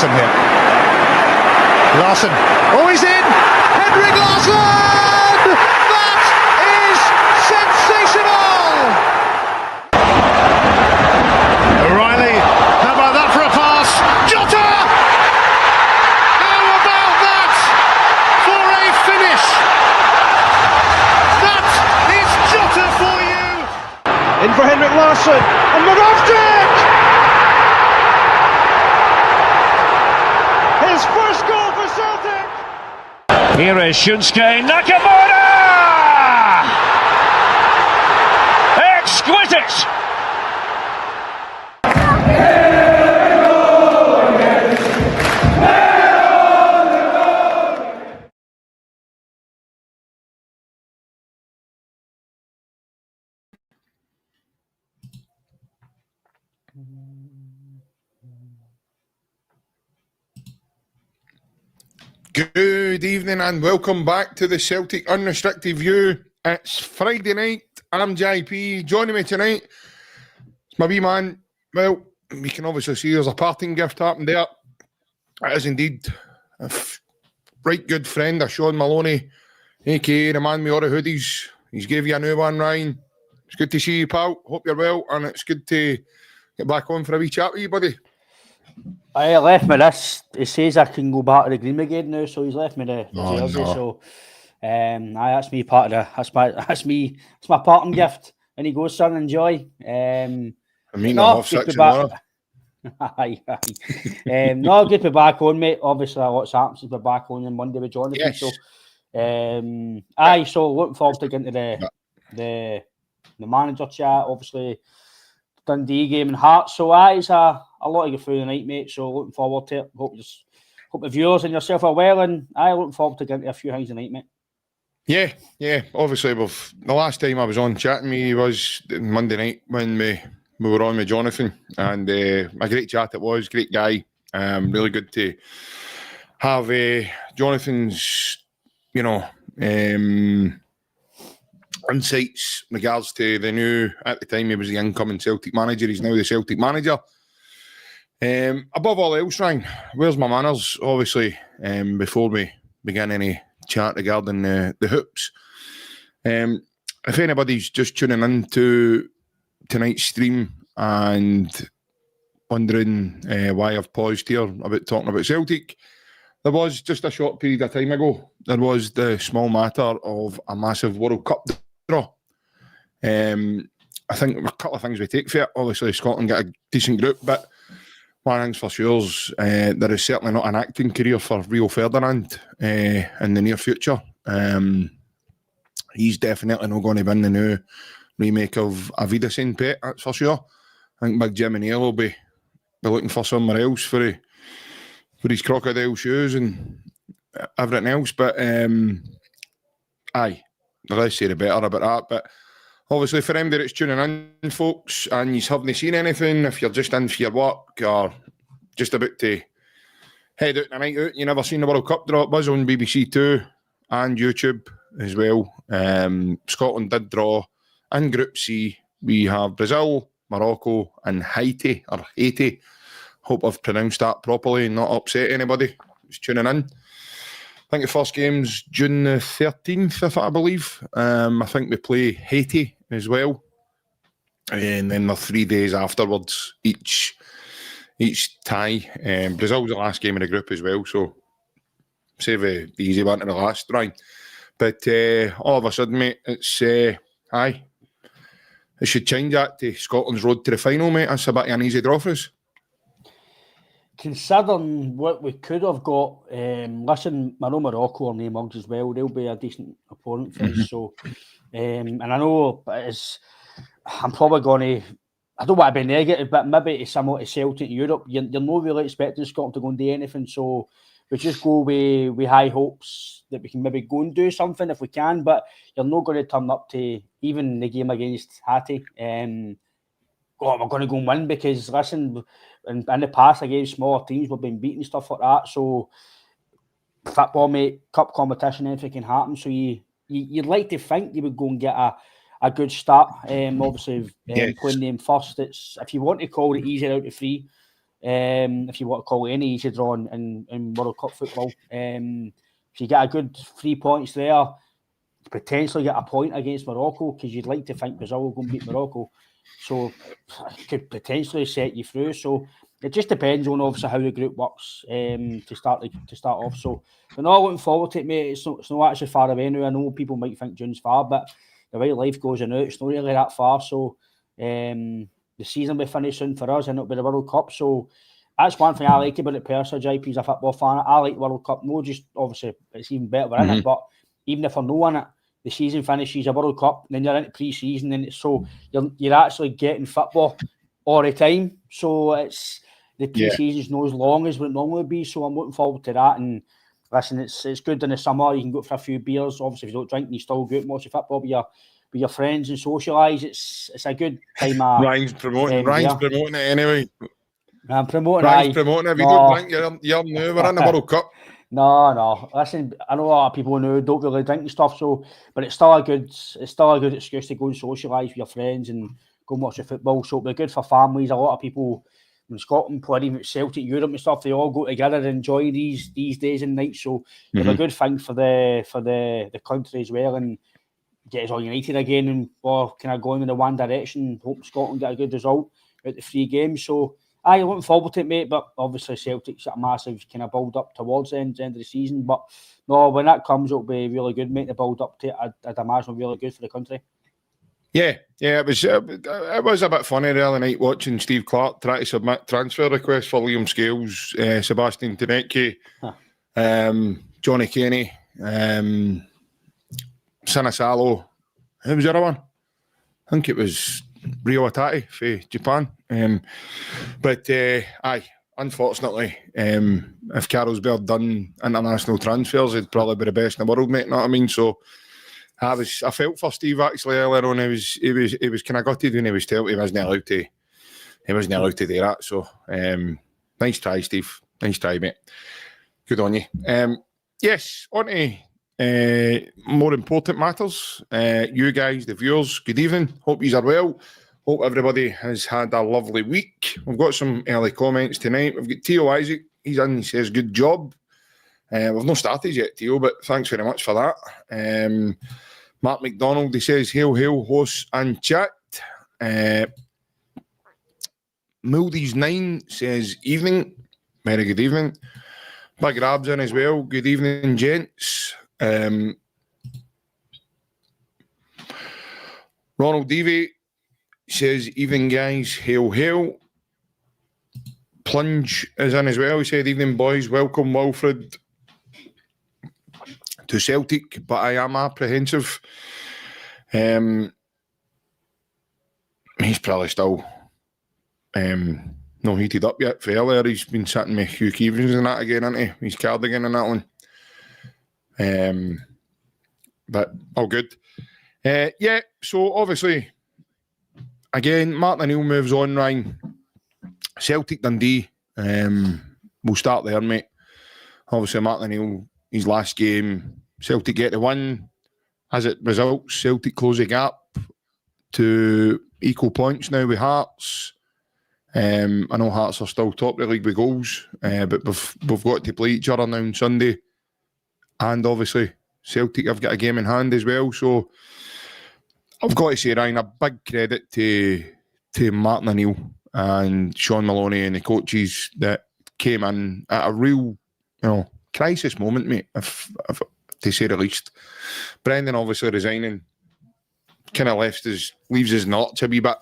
Larsson here. Larsson. Oh, he's in! Henrik Larsson! That is sensational! O'Reilly, how about that for a pass? Jota! How about that for a finish? That is Jota for you! In for Henrik Larsson, and Moravcik! His first goal for Celtic! Here is Shunsuke Nakamura! Exquisite! Good evening and welcome back to the Celtic Unrestricted View. It's Friday night. I'm JP. Joining me tonight, it's my wee man. Well, we can obviously see there's a parting gift happened there. It is indeed a right good friend of Sean Maloney, aka the man with all the hoodies. He's gave you a new one, Ryan. It's good to see you, pal. Hope you're well, and it's good to get back on for a wee chat with you, buddy. I left me this. He says I can go back to the green again now, so he's left me the jersey. No. So, that's me part of the. That's my parting gift. And he goes, son, enjoy. I mean, no, good to be back. No, good to be back on, mate. Obviously, what's happened since we're back on Monday with Jonathan. Yes. So, so looking forward to getting to the manager chat. Obviously, Dundee game and Hearts. So, it's a lot to get through the night, mate. So looking forward to it. Hope the viewers and yourself are well, and I looking forward to getting to a few things tonight, mate. Yeah. Obviously, the last time I was on chatting with you was Monday night when we were on with Jonathan, and a great chat it was. Great guy. Really good to have Jonathan's, insights in regards to the new. At the time, he was the incoming Celtic manager. He's now the Celtic manager. Above all else, Ryan, where's my manners? Obviously, before we begin any chat regarding the hoops, if anybody's just tuning in to tonight's stream and wondering why I've paused here about talking about Celtic, there was just a short period of time ago, there was the small matter of a massive World Cup draw. I think a couple of things we take for it. Obviously, Scotland got a decent group, but one thing's for sure, there is certainly not an acting career for Rio Ferdinand in the near future. He's definitely not going to win the new remake of A Vida Sin Pet, that's for sure. I think Big Jim and Neil will be looking for somewhere else for his crocodile shoes and everything else. But, the less say the better about that. But obviously, for anybody that's tuning in, folks, and you haven't seen anything, if you're just in for your work or just about to head out the night out, you never seen the World Cup draw, it was on BBC Two and YouTube as well. Scotland did draw in Group C. We have Brazil, Morocco, and Haiti, or Haiti. Hope I've pronounced that properly and not upset anybody who's tuning in. I think the first game's June the 13th, I believe. I think we play Haiti as well. And then the 3 days afterwards, each tie. Brazil's the last game in the group as well, so save the easy one to the last, right? But all of a sudden, mate, it's, it should change that to Scotland's road to the final, mate. That's a bit of an easy draw for us. Considering what we could have got, listen, I know Morocco are named mugs as well. They'll be a decent opponent for us. So, and I know I'm probably going to, I don't want to be negative, but maybe it's similar to Celtic in Europe. You're not really expecting Scotland to go and do anything. So we just go with high hopes that we can maybe go and do something if we can, but you're not going to turn up to even the game against Haiti. We're going to go and win because, listen, in the past against smaller teams, we've been beating stuff like that. So, football, mate, cup competition, anything can happen. So, you'd like to think you would go and get a good start. Obviously, playing them first. It's, if you want to call it easier out of three, if you want to call it any easy draw in World Cup football. If you get a good 3 points there, potentially get a point against Morocco, because you'd like to think Brazil will go and beat Morocco. So it could potentially set you through. So it just depends on obviously how the group works to start off. So we're not looking forward to it, mate. It's not actually far away now. I know people might think June's far, but the way life goes in out, it's not really that far. So the season will be finished soon for us, and it'll be the World Cup. So that's one thing I like about it personally. JP's a football fan. I like the World Cup. No, just obviously it's even better we're in it. But even if we're not in it, the season finishes, a World Cup, and then you're into pre-season, and so you're actually getting football all the time. So it's the pre-season's not as long as what it normally would be. So I'm looking forward to that. And listen, it's good in the summer. You can go for a few beers. Obviously, if you don't drink, you still go out and watch the football with your friends and socialise. It's a good time. Ryan's promoting it anyway. I'm promoting. Ryan's promoting it. If you don't drink, you're new. We're in the World Cup. No. Listen, I know a lot of people who don't really drink and stuff. So, but it's still a good excuse to go and socialise with your friends and go and watch the football. So it'll be good for families. A lot of people in Scotland playing with Celtic, Europe and stuff, they all go together and enjoy these days and nights. So it'll be a good thing for the country as well, and get us all united again, and kind of going in the one direction. Hope Scotland get a good result out the 3 games. So I'm looking forward to it, mate. But obviously Celtic's a massive kind of build up towards the end of the season. But no, when that comes, it'll be really good, mate. The build up to it, I'd imagine, really good for the country. Yeah, it was a bit funny the other night watching Steve Clark try to submit transfer requests for Liam Scales, Sebastian Tenetke, Johnny Kenny, Sinisalo. Who was the other one? I think it was Rio Atati for Japan. Unfortunately, if Carlsberg done international transfers, he'd probably be the best in the world, mate. You know what I mean? So I felt for Steve actually earlier on. He was kind of gutted when he was told he wasn't allowed to do that. So nice try, Steve. Nice try, mate. Good on you. Yes, on to more important matters. You guys, the viewers, good evening. Hope you are well. Hope everybody has had a lovely week. We've got some early comments tonight. We've got Theo Isaac. He's in. He says, good job. We've not started yet, Theo, but thanks very much for that. Mark McDonald, he says, hail, hosts and chat. Mouldies9 says, evening. Very good evening. Big Rab's in as well. Good evening, gents. Ronald Devey says, evening, guys. Hail. Plunge is in as well. He said, evening, boys. Welcome, Wilfried, to Celtic, but I am apprehensive. He's probably still not heated up yet for earlier. He's been sitting with Hugh Keevins and that again, hasn't he? His cardigan and that one. But all good. So obviously, again, Martin O'Neill moves on, Ryan. Celtic Dundee. We'll start there, mate. Obviously, Martin O'Neill, his last game, Celtic get the win. As it results, Celtic close the gap to equal points now with Hearts. I know Hearts are still top of the league with goals, but we've got to play each other now on Sunday. And obviously, Celtic have got a game in hand as well. So I've got to say, Ryan, a big credit to Martin O'Neill and Sean Maloney and the coaches that came in at a real, crisis moment, mate, if to say the least. Brendan obviously resigning kind of leaves his notch a wee bit.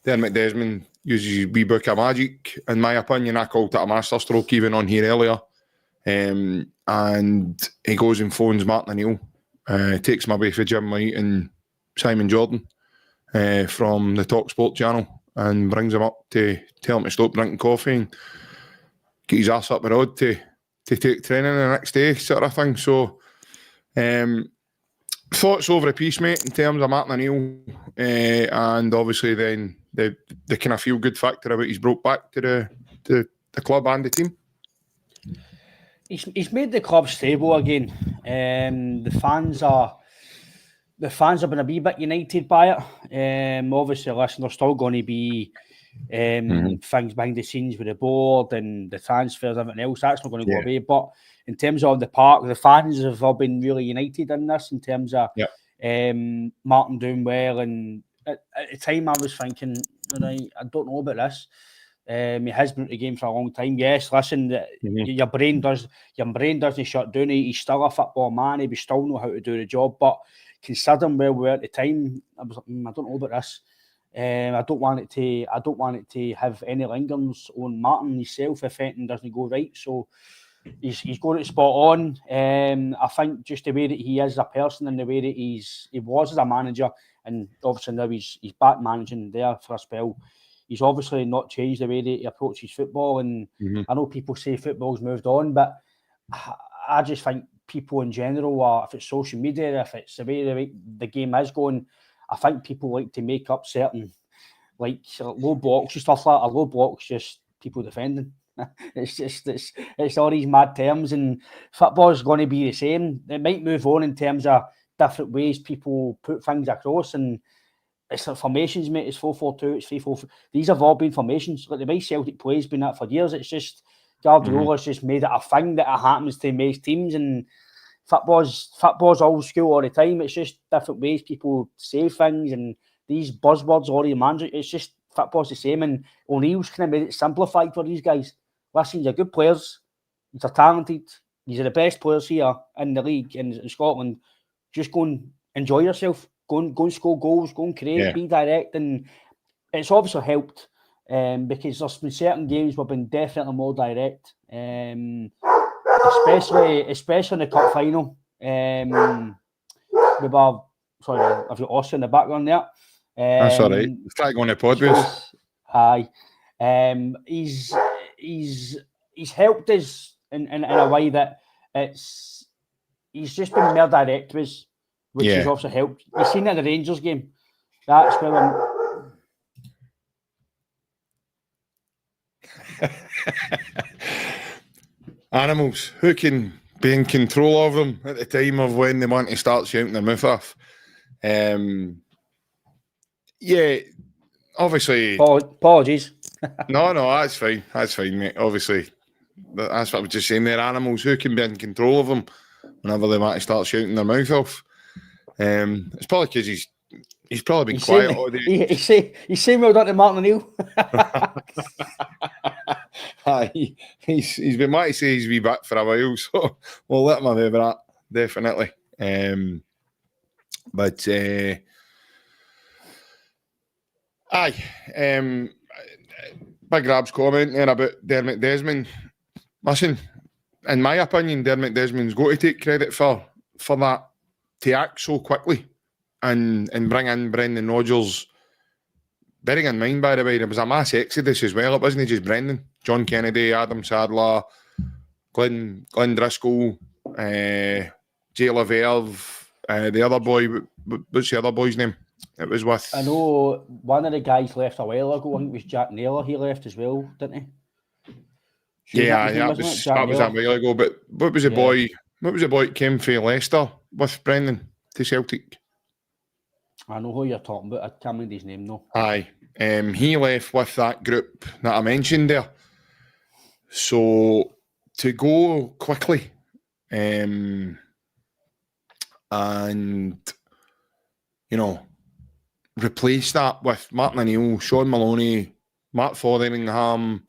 Dermot Desmond uses his wee book of magic, in my opinion. I called it a masterstroke even on here earlier. And he goes and phones Martin O'Neill, takes him away for Jim White and Simon Jordan from the Talk Sport channel, and brings him up to tell him to stop drinking coffee and get his ass up the road to take training the next day, sort of thing. So, thoughts over a piece, mate, in terms of Martin O'Neill, and obviously then the kind of feel good factor about he's brought back to the club and the team. He's made the club stable again. The fans have been a wee bit united by it. Obviously, listen, they're still going to be things behind the scenes with the board and the transfers, everything else. That's not going to go away. But in terms of the park, the fans have all been really united in this. In terms of Martin doing well, and at the time I was thinking, right, I don't know about this. He has been at the game for a long time. Yes, listen, your brain doesn't shut down. He's still a football man. He still know how to do the job. But considering where we were at the time, I was like, I don't know about this. I don't want it to have any lingerings on Martin himself if anything doesn't go right. So he's got it spot on. I think just the way that he is as a person and the way that he was as a manager, and obviously now he's back managing there for a spell. He's obviously not changed the way that he approaches football. And I know people say football's moved on, but I just think people in general, or if it's social media, if it's the way the game is going, I think people like to make up certain like low blocks and stuff like that. A low block's just people defending. It's all these mad terms, and football's going to be the same. It might move on in terms of different ways people put things across, and it's like formations, mate. It's 4-4-2, it's 3-4. These have all been formations. Like the way Celtic plays been that for years. It's just Guardiola's just made it a thing that it happens to most teams, and football's old school all the time. It's just different ways people say things, and these buzzwords all the manager. It's just football's the same, and O'Neill's kind of made it simplified for these guys. Listen, you're good players. You're talented. These are the best players here in the league in Scotland. Just go and enjoy yourself. Go and score goals. Go and create. Be direct, and it's obviously helped because there's been certain games we've been definitely more direct, especially in the cup final. We were sorry, I've got Oscar in the background there. That's all right. Let's try going to pod with us. Aye. He's helped us in a way that he's just been more direct with us, which has also helped. We've seen it in the Rangers game. That's where Animals, who can be in control of them at the time of when they want to start shouting their mouth off? Obviously. Apologies. No, that's fine. That's fine, mate. Obviously, that's what I was just saying there. Animals, who can be in control of them whenever they want to start shouting their mouth off? It's probably because he's probably been quiet all day. He's saying well done to Martin O'Neill. He's been wanting to say he's be back for a while, so we'll let him have that, definitely. Big Rab's comment there about Dermot Desmond. Listen, in my opinion, Dermot Desmond's got to take credit for that, to act so quickly and bring in Brendan Rodgers. Bearing in mind, by the way, there was a mass exodus as well. It wasn't just Brendan. John Kennedy, Adam Sadler, Glenn Driscoll, Jay Laverve, the other boy. What's the other boy's name? It was with. I know one of the guys left a while ago. I think it was Jack Naylor. He left as well, didn't he? That was a while ago. But what was the boy? What was the boy that came from Leicester with Brendan to Celtic? I know who you're talking about. I can't remember his name, no. Aye. He left with that group that I mentioned there. So to go quickly and, replace that with Martin O'Neill, Sean Maloney, Mark Fotheringham, and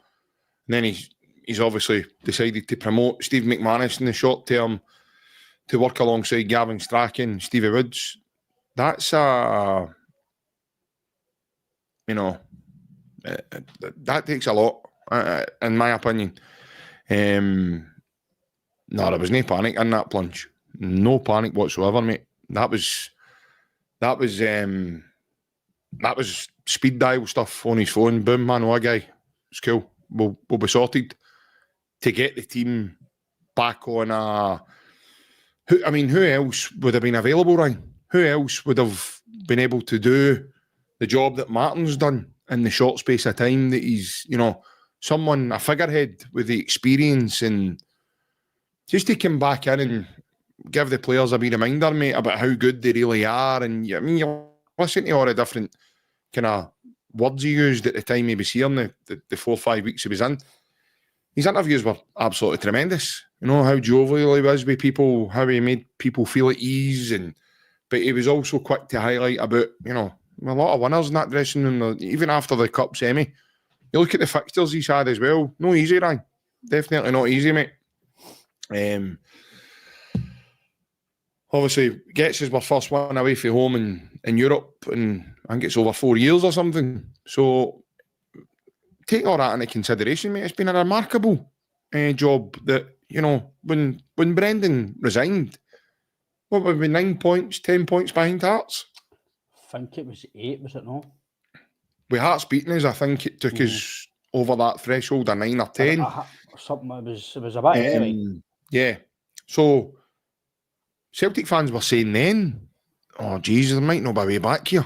then he's obviously decided to promote Steve McManus in the short term to work alongside Gavin Strachan, Stevie Woods. That's that takes a lot, in my opinion. No, there was no panic in that plunge. No panic whatsoever, mate. That was speed dial stuff on his phone. Boom, man, what a guy. It's cool. We'll be sorted to get the team back on who else would have been available, Ryan? Who else would have been able to do the job that Martin's done in the short space of time that he's, someone, a figurehead with the experience, and just to come back in and give the players a wee reminder, mate, about how good they really are. And you listen to all the different kind of words he used at the time he was here, and the 4 or 5 weeks he was in. His interviews were absolutely tremendous. You know, how jovial he was with people, how he made people feel at ease, but he was also quick to highlight about, you know, a lot of winners in that dressing room, even after the Cup semi. You look at the fixtures he's had as well. No easy, Ryan. Definitely not easy, mate. Obviously, gets us our first one away from home in Europe, and I think it's over 4 years or something. So take all that into consideration, mate. It's been a remarkable job that, you know, when Brendan resigned, what would be 9 points, 10 points behind Hearts? I think it was 8, was it not? With Hearts beating us, I think it took us over that threshold of 9 or 10. Something, it was a bit anyway. Yeah. So Celtic fans were saying then, oh, Jesus, there might not be a way back here.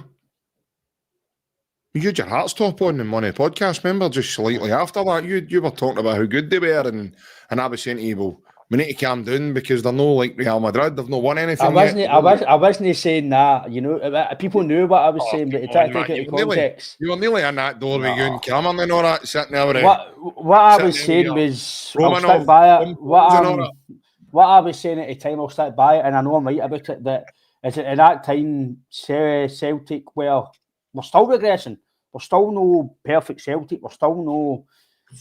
You had your Hearts top on in one of the podcasts, remember? Just slightly after that, you were talking about how good they were, and I was saying to you, well, we need to calm down because they're no like Real Madrid. They've not won anything yet. I wasn't saying that. You know, people knew what I was saying, but take it in context. You were nearly in that door with you and Cameron and all that, sitting there with what I was saying was, I'll stick by it. What I was saying at the time, I'll stick by it, and I know I'm right about it, that at that time, Celtic we're still regressing. We're still no perfect Celtic. We're still no...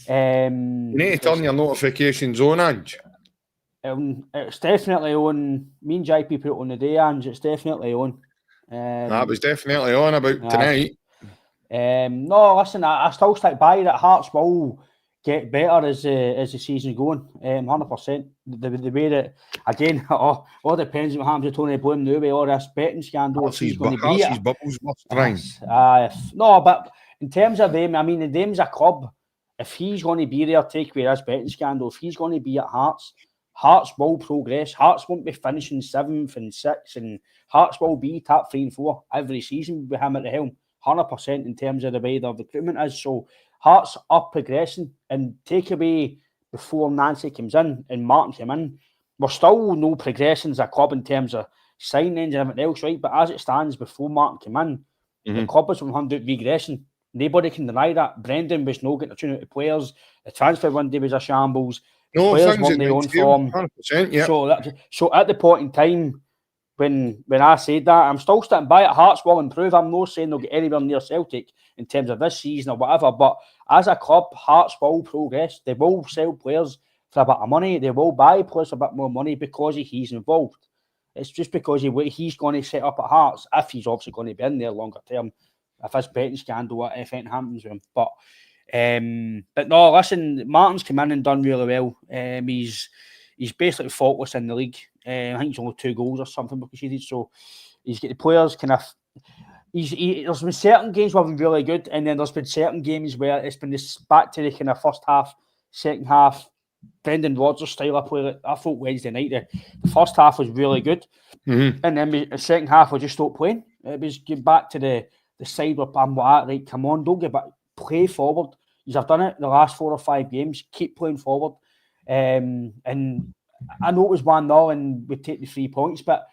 you need to turn your notifications on, Ange. It's definitely on. Me and JP put it on the day, Ange. It's definitely on. That was definitely on about tonight. No, listen, I still stick by that. Hearts will get better as the season's going. 100%. The way that, again, all depends on what happens to Tony Bloom now with all this betting scandal. He's going to be bubbles must no, but in terms of them, I mean, them's a club. If he's going to be there, take away this betting scandal, if he's going to be at Hearts will progress. Hearts won't be finishing 7th and 6th, and Hearts will be top 3 and 4 every season with him at the helm. 100% in terms of the way the recruitment is. So Hearts are progressing, and take away before Nancy comes in and Martin came in, we're still no progressing as a club in terms of signings and everything else, right? But as it stands, before Martin came in, the club was 100 regressing. Nobody can deny that. Brendan was no getting a tune out of players. The transfer window was a shambles. No, players weren't their own form. 100%, yeah. So at the point in time when I said that, I'm still standing by it. Hearts will improve. I'm not saying they'll get anywhere near Celtic in terms of this season or whatever, but as a club, Hearts will progress. They will sell players for a bit of money. They will buy players for a bit more money because he's involved. It's just because he's going to set up at Hearts, if he's obviously going to be in there longer term, if this betting scandal, if anything happens with him. But no, listen, Martin's come in and done really well. He's basically faultless in the league. I think he's only 2 goals or something because he did. So he's got the players kind of. There's been certain games where have been really good, and then there's been certain games where it's been this back to the kind of first half, second half. Brendan Rodgers style of play. I thought Wednesday night the first half was really good, and then the second half we just stopped playing. It was getting back to the side where I'm like, right, come on, don't get back, play forward. You've done it the last 4 or 5 games. Keep playing forward. And I know it was 1-0 and we take the 3 points, but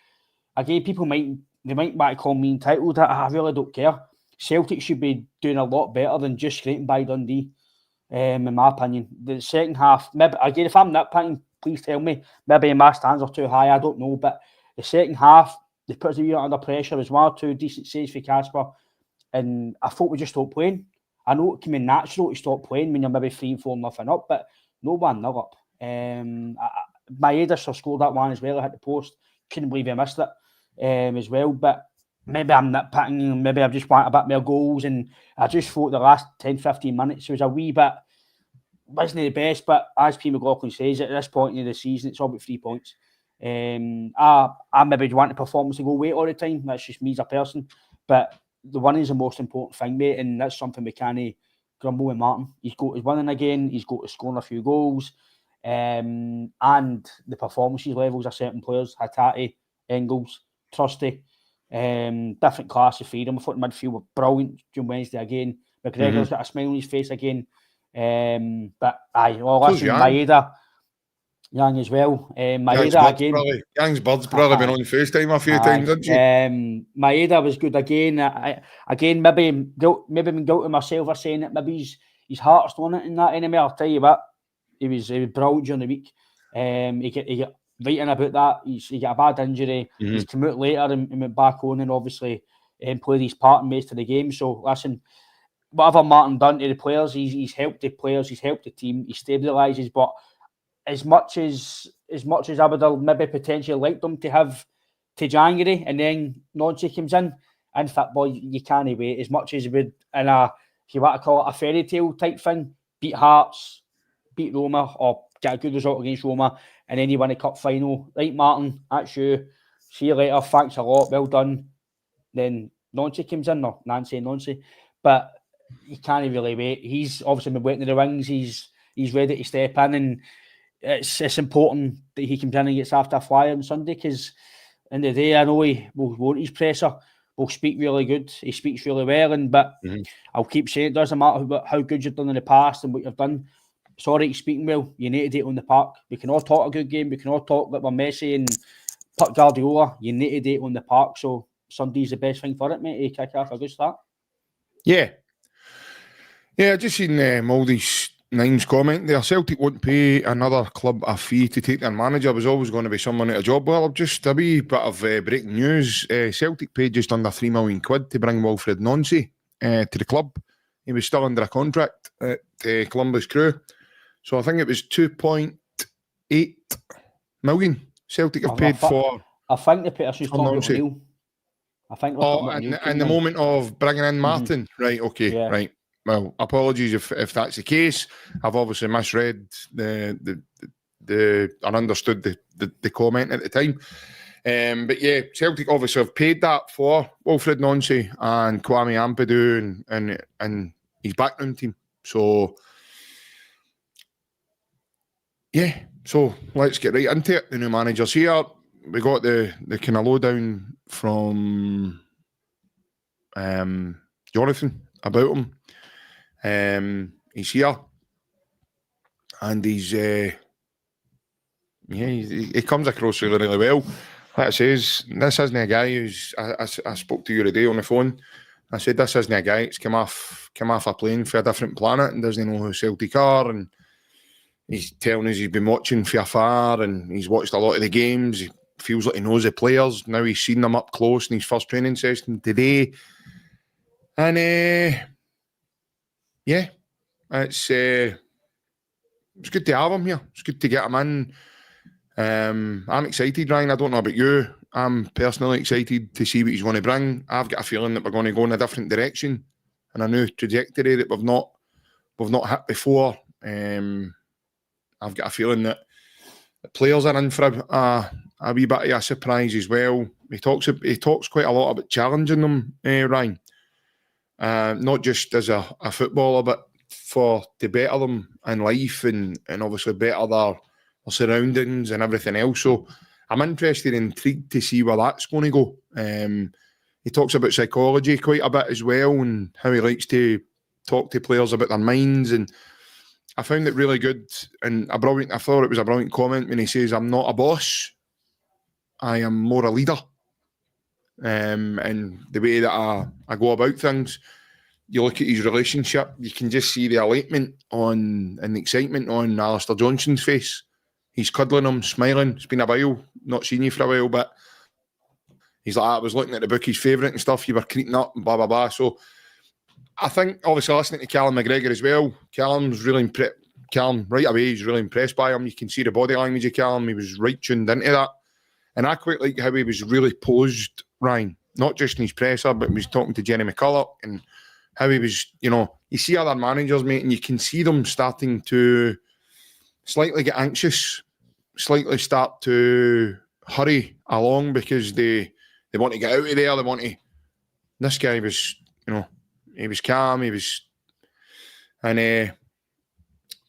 again, people might want to call me entitled. I really don't care. Celtic should be doing a lot better than just scraping by Dundee, in my opinion. The second half, maybe again, if I'm nitpicking, please tell me. Maybe my stands are too high. I don't know, but the second half, they put us a unit under pressure. There's 1 or 2 decent saves for Casper, and I thought we just stopped playing. I know it can be natural to stop playing when you're maybe 3-4-0 up, but no 1-0 up. Maeda scored that one as well. I hit the post. Couldn't believe I missed it as well. But maybe I'm nitpicking. Maybe I just want a bit more goals. And I just thought the last 10-15 minutes was a wee bit, wasn't the best. But as P. McLaughlin says, at this point in the season, it's all about 3 points. I maybe want the performance to go away all the time. That's just me as a person. But the winning is the most important thing, mate, and that's something we can't grumble with Martin. He's winning again. He's got to scoring a few goals, and the performances levels of certain players, Hatate, Engels, Trusty, different class of freedom. I thought the midfield were brilliant during Wednesday again. McGregor's got a smile on his face again. But listen, Maeda, Young as well. Young's Maeda again. Young's Bird's brother been on FaceTime a few times, hasn't she? Maeda was good again. Again, maybe been guilty myself for saying it. Maybe his heart's on it in that anyway. I'll tell you what, he was brilliant during the week. He got writing about that. He got a bad injury. Mm-hmm. He's come out later and went back on and obviously played his part in most of the game. So listen, whatever Martin done to the players, he's helped the players, he's helped the team, he stabilises. But as much as I would have maybe potentially liked them to have to January and then Nonsi comes in football, you can't wait as much as you would in a, if you want to call it a fairy tale type thing, beat Hearts, beat Roma, or get a good result against Roma, and then you win a cup final. Right, Martin, that's you. See you later. Thanks a lot. Well done. Then Nonsi comes in, or Nancy, but you can't really wait. He's obviously been waiting in the wings. He's ready to step in, and it's important that he comes in and gets after a flyer on Sunday, because in the day I know he will want his presser. Will speak really good. He speaks really well, but I'll keep saying it doesn't matter how good you've done in the past and what you've done. Sorry, he's speaking well. You need to do it on the park. We can all talk a good game. We can all talk that we're Messi and Pep Guardiola. You need to do it on the park. So Sunday's the best thing for it, mate. Kick off a good start. Yeah. Yeah, I just seen Mouldy's Nimes comment there. Celtic won't pay another club a fee to take their manager. Was always going to be someone at a job. Well, just a wee bit of breaking news. Celtic paid just under £3 million to bring Wilfried Nonsi to the club. He was still under a contract at Columbus Crew. So I think it was 2.8 million Celtic have paid for. I think they paid us just Nonsi. I think. In the moment of bringing in Martin. Right, okay, yeah. Right. Well, apologies if that's the case. I've obviously misread the and understood the comment at the time. But yeah, Celtic obviously have paid that for Wilfried Nonsi and Kwame Ampadu and his background team. So yeah, so let's get right into it. The new manager's here. We got the kind of lowdown from Jonathan about him. He's here, and he comes across really, really well. Like I says, this isn't a guy who's. I spoke to you today on the phone. I said this isn't a guy that's come off a plane for a different planet and doesn't know who Celtic are, and he's telling us he's been watching from afar and he's watched a lot of the games. He feels like he knows the players. Now he's seen them up close in his first training session today, and yeah, it's good to have him here. It's good to get him in. I'm excited, Ryan. I don't know about you. I'm personally excited to see what he's going to bring. I've got a feeling that we're going to go in a different direction and a new trajectory that we've not hit before. I've got a feeling that the players are in for a wee bit of a surprise as well. He talks quite a lot about challenging them, Ryan. Not just as a footballer, but to better them in life and obviously better their surroundings and everything else. So I'm interested and intrigued to see where that's going to go. He talks about psychology quite a bit as well and how he likes to talk to players about their minds. And I found it really good and I thought it was a brilliant comment when he says, "I'm not a boss, I am more a leader." And the way that I go about things, you look at his relationship, you can just see the enlightenment and the excitement on Alistair Johnson's face. He's cuddling him, smiling. It's been a while, not seen you for a while, but he's like, I was looking at the book, his favourite and stuff, you were creeping up and blah, blah, blah. So I think, obviously, listening to Callum McGregor as well, Callum right away, he's really impressed by him. You can see the body language of Callum. He was right tuned into that. And I quite like how he was really posed, Ryan, not just in his presser, but he was talking to Jenny McCulloch and how he was, you see other managers, mate, and you can see them starting to slightly get anxious, slightly start to hurry along because they want to get out of there. This guy was, he was calm, I've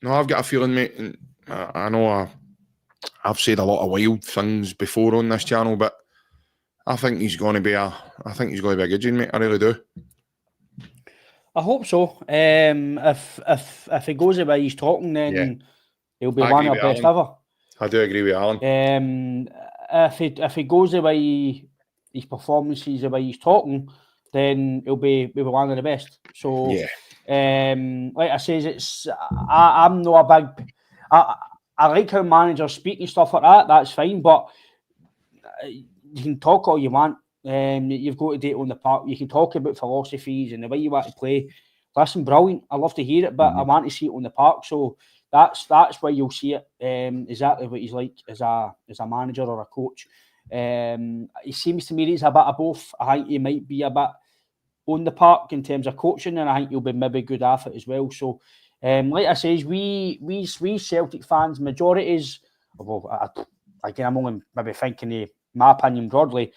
got a feeling, mate, and I know I've said a lot of wild things before on this channel, but I think he's going to be a good gene, mate. I really do. I hope so. If he goes the way he's talking, then he'll be one of the best ever. I do agree with Alan. If he goes the way his performances, the way he's talking, then he'll be one of the best. So, like I says, I'm not a big. I like how managers speak and stuff like that. That's fine, but you can talk all you want. You've got to do it on the park. You can talk about philosophies and the way you want to play. Listen, brilliant. I love to hear it, but I want to see it on the park. So that's where you'll see it. Exactly what he's like as a manager or a coach. He seems to me he's a bit of both. I think he might be a bit on the park in terms of coaching, and I think he'll be maybe good at it as well. So, like I says, we Celtic fans, majority is, well, again, I'm only maybe thinking of my opinion broadly.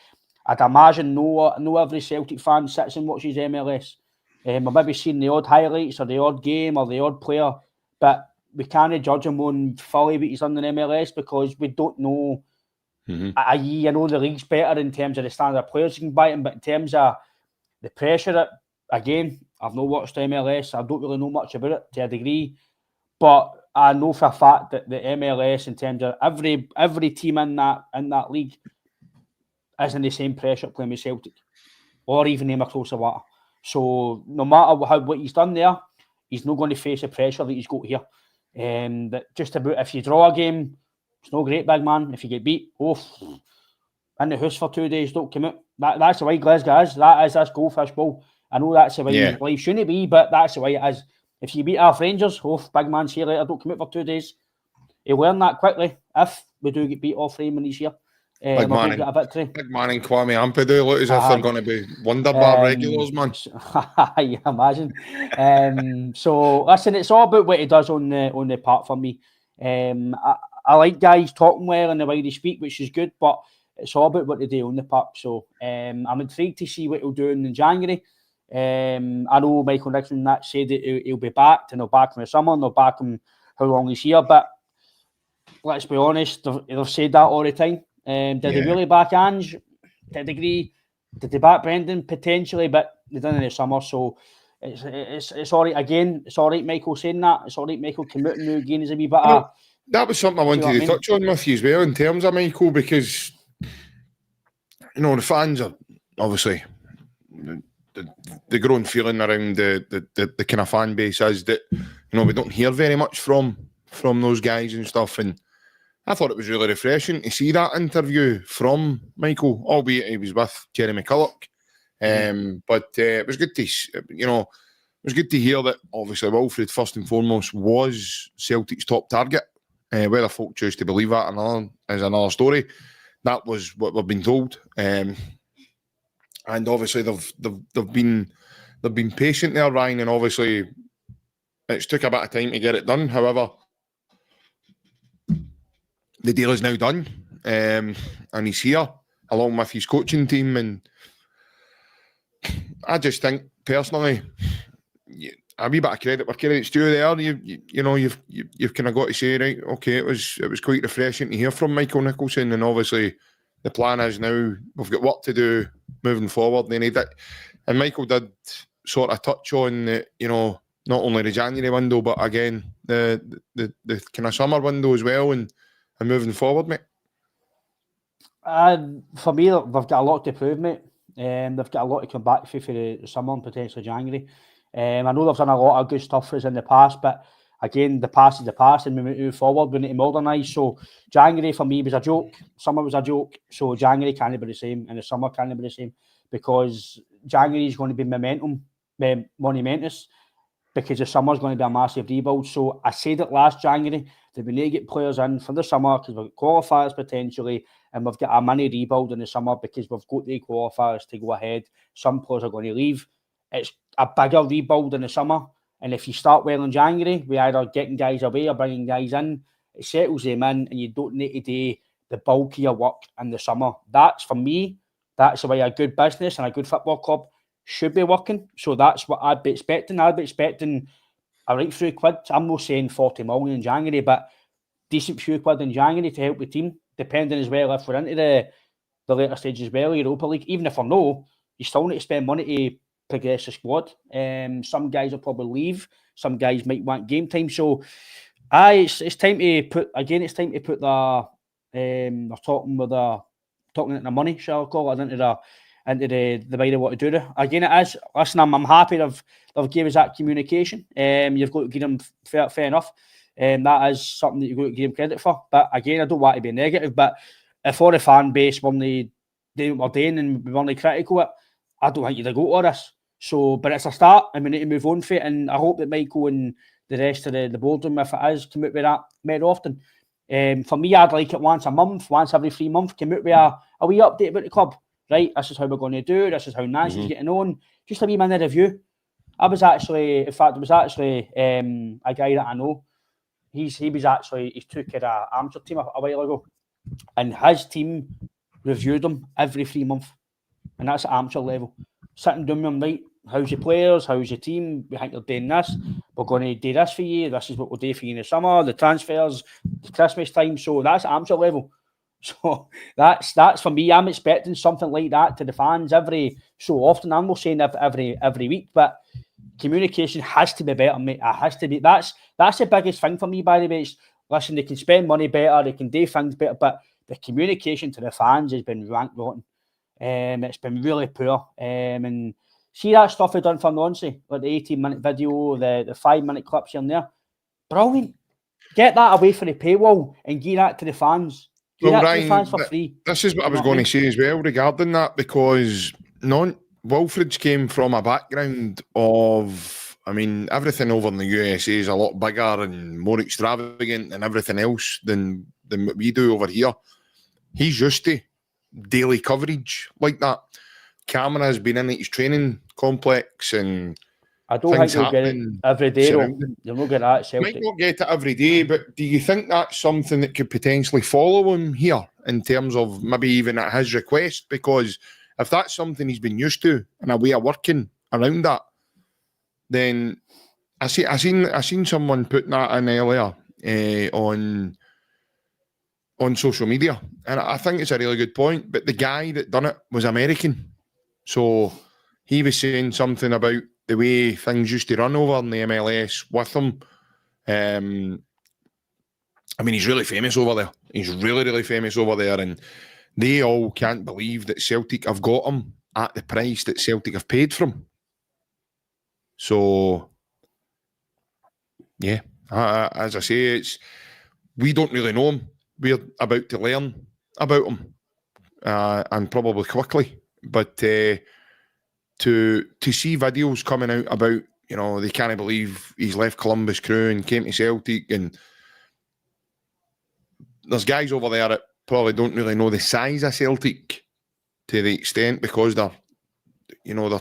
I'd imagine no every Celtic fan sits and watches MLS. I've maybe seen the odd highlights or the odd game or the odd player, but we can't judge him on fully what he's done in MLS because we don't know. I know the league's better in terms of the standard of players you can buy him, but in terms of the pressure, again, I've not watched MLS. I don't really know much about it to a degree, but I know for a fact that the MLS, in terms of every team in that league, isn't the same pressure playing with Celtic, or even name across the water. So no matter what he's done there, he's not going to face the pressure that he's got here. That just about if you draw a game, it's no great, big man. If you get beat, in the house for 2 days, don't come out. That's the way Glasgow is. That's goldfish bowl. I know that's the way life shouldn't be, but that's the way it is. If you beat our Rangers, big man, see you later, don't come out for 2 days. He'll learn that quickly if we do get beat off frame when he's here. Big man and Kwame Ampadu look as if they're going to be wonder bar regulars, man. I imagine. So listen, it's all about what he does on the park for me. I like guys talking well and the way they speak, which is good, but it's all about what they do on the park. So I'm intrigued to see what he'll do in January. I know Michael Nixon said that he'll be back, and they'll back him in the summer, and they'll back him how long he's here. But let's be honest, they've said that all the time. Did they really back Ange to a degree? Did they back Brendan? Potentially, but they done it in the summer. So it's all right. Again, it's all right, Michael saying that. It's all right, Michael committing new again as a wee bit of... That was something I wanted to touch on with you as well in terms of Michael, because the fans are obviously the growing feeling around the kind of fan base is that we don't hear very much from those guys and stuff, and I thought it was really refreshing to see that interview from Michael, albeit he was with Jerry McCulloch. But it was good to, it was good to hear that obviously Wilfried first and foremost was Celtic's top target. Whether folk choose to believe that is another story. That was what we've been told, and obviously they've been patient there, Ryan, and obviously it's took a bit of time to get it done. However, the deal is now done, and he's here along with his coaching team. And I just think personally, a wee bit of credit where credit's due there. You've kind of got to say, right, okay, it was quite refreshing to hear from Michael Nicholson, and obviously the plan is now we've got work to do moving forward. They need it, and Michael did sort of touch on not only the January window, but again the kind of summer window as well, and moving forward, mate. For me, they've got a lot to prove, mate. They've got a lot to come back for the summer and potentially January. I know they've done a lot of good stuff for us in the past, but again, the past is the past, and we move forward. We need to modernise. So January for me was a joke. Summer was a joke. So January can't be the same, and the summer can't be the same, because January is going to be monumentous, because the summer is going to be a massive rebuild. So I said it last January that we need to get players in for the summer because we've got qualifiers potentially, and we've got a mini rebuild in the summer because we've got the qualifiers to go ahead. Some players are going to leave. It's a bigger rebuild in the summer, and if you start well in January, we either getting guys away or bringing guys in, it settles them in, and you don't need to do the bulk of your work in the summer. That's, for me, that's the way a good business and a good football club should be working. So that's what I'd be expecting. I'd be expecting a right few quid. I'm not saying 40 million in January, but decent few quid in January to help the team, depending as well if we're into the later stages as well, Europa League. Even if we're no, you still need to spend money to progress the squad. Some guys will probably leave. Some guys might want game time. So Aye, it's time to put again. It's time to put the they're talking with the money, shall I call it, into the way they want to do it. Again, it is. Listen, I'm happy they've gave us that communication. You've got to give them fair enough. That is something that you've got to give them credit for. But again, I don't want to be negative. But if all the fan base weren't doing what we're doing and we weren't critical of it, I don't think you'd go to this. So, but it's a start, and we need to move on for it. And I hope that Michael and the rest of the boardroom, if it is, come out with that more often. For me, I'd like it once a month, once every 3 months, come out with a wee update about the club. Right, this is how we're going to do. This is how Nancy's getting on. Just a wee minute review. There was actually a guy that I know. He took an amateur team a while ago, and his team reviewed him every 3 months, and that's at amateur level. Sitting down with him, right? How's your players? How's your team? We think you're doing this. We're going to do this for you. This is what we'll do for you in the summer, the transfers, the Christmas time. So that's at amateur level. So that's for me. I'm expecting something like that to the fans every so often. I'm not saying every week, but communication has to be better, mate. It has to be. That's the biggest thing for me, by the way. Listen, they can spend money better, they can do things better, but the communication to the fans has been rank rotten. It's been really poor. And see that stuff we've done for Nancy, like the 18-minute video, the 5-minute clips here and there. Brilliant. Get that away from the paywall and give that to the fans. Well, Ryan, fans for free. This is what I was going to say as well regarding that, because Wilfried's came from a background of, I mean, everything over in the USA is a lot bigger and more extravagant and everything else than what we do over here. He's used to daily coverage like that. Cameron has been in his training complex and I don't think you'll get it every day. You'll not get that at Celtic. Might not get it every day, but do you think that's something that could potentially follow him here in terms of maybe even at his request? Because if that's something he's been used to and a way of working around that, then I seen someone putting that in earlier on social media, and I think it's a really good point. But the guy that done it was American, so he was saying something about the way things used to run over in the MLS with him. I mean, he's really famous over there. He's really, really famous over there, and they all can't believe that Celtic have got him at the price that Celtic have paid for him. So, yeah, as I say, we don't really know him. We're about to learn about him, and probably quickly. But to see videos coming out about, you know, they can't believe he's left Columbus Crew and came to Celtic, and there's guys over there that probably don't really know the size of Celtic to the extent, because they're